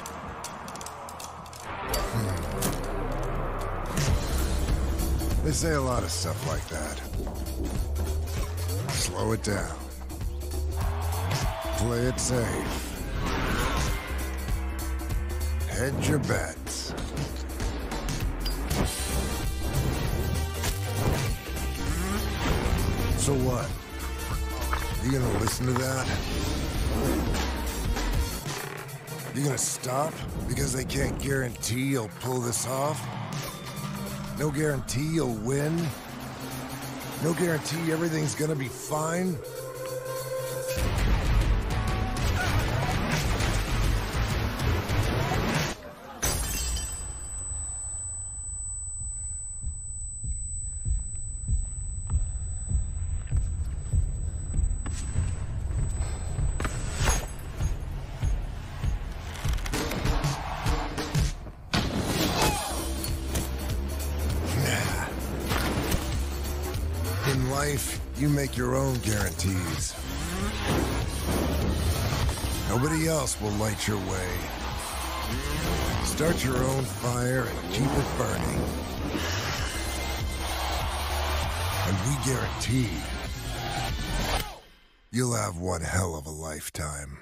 G: They say a lot of stuff like that. Slow it down. Play it safe. Hedge your bets. So what? You gonna listen to that? You gonna stop because they can't guarantee you'll pull this off? No guarantee you'll win? No guarantee everything's gonna be fine? In life, you make your own guarantees. Nobody else will light your way. Start your own fire and keep it burning. And we guarantee you'll have one hell of a lifetime.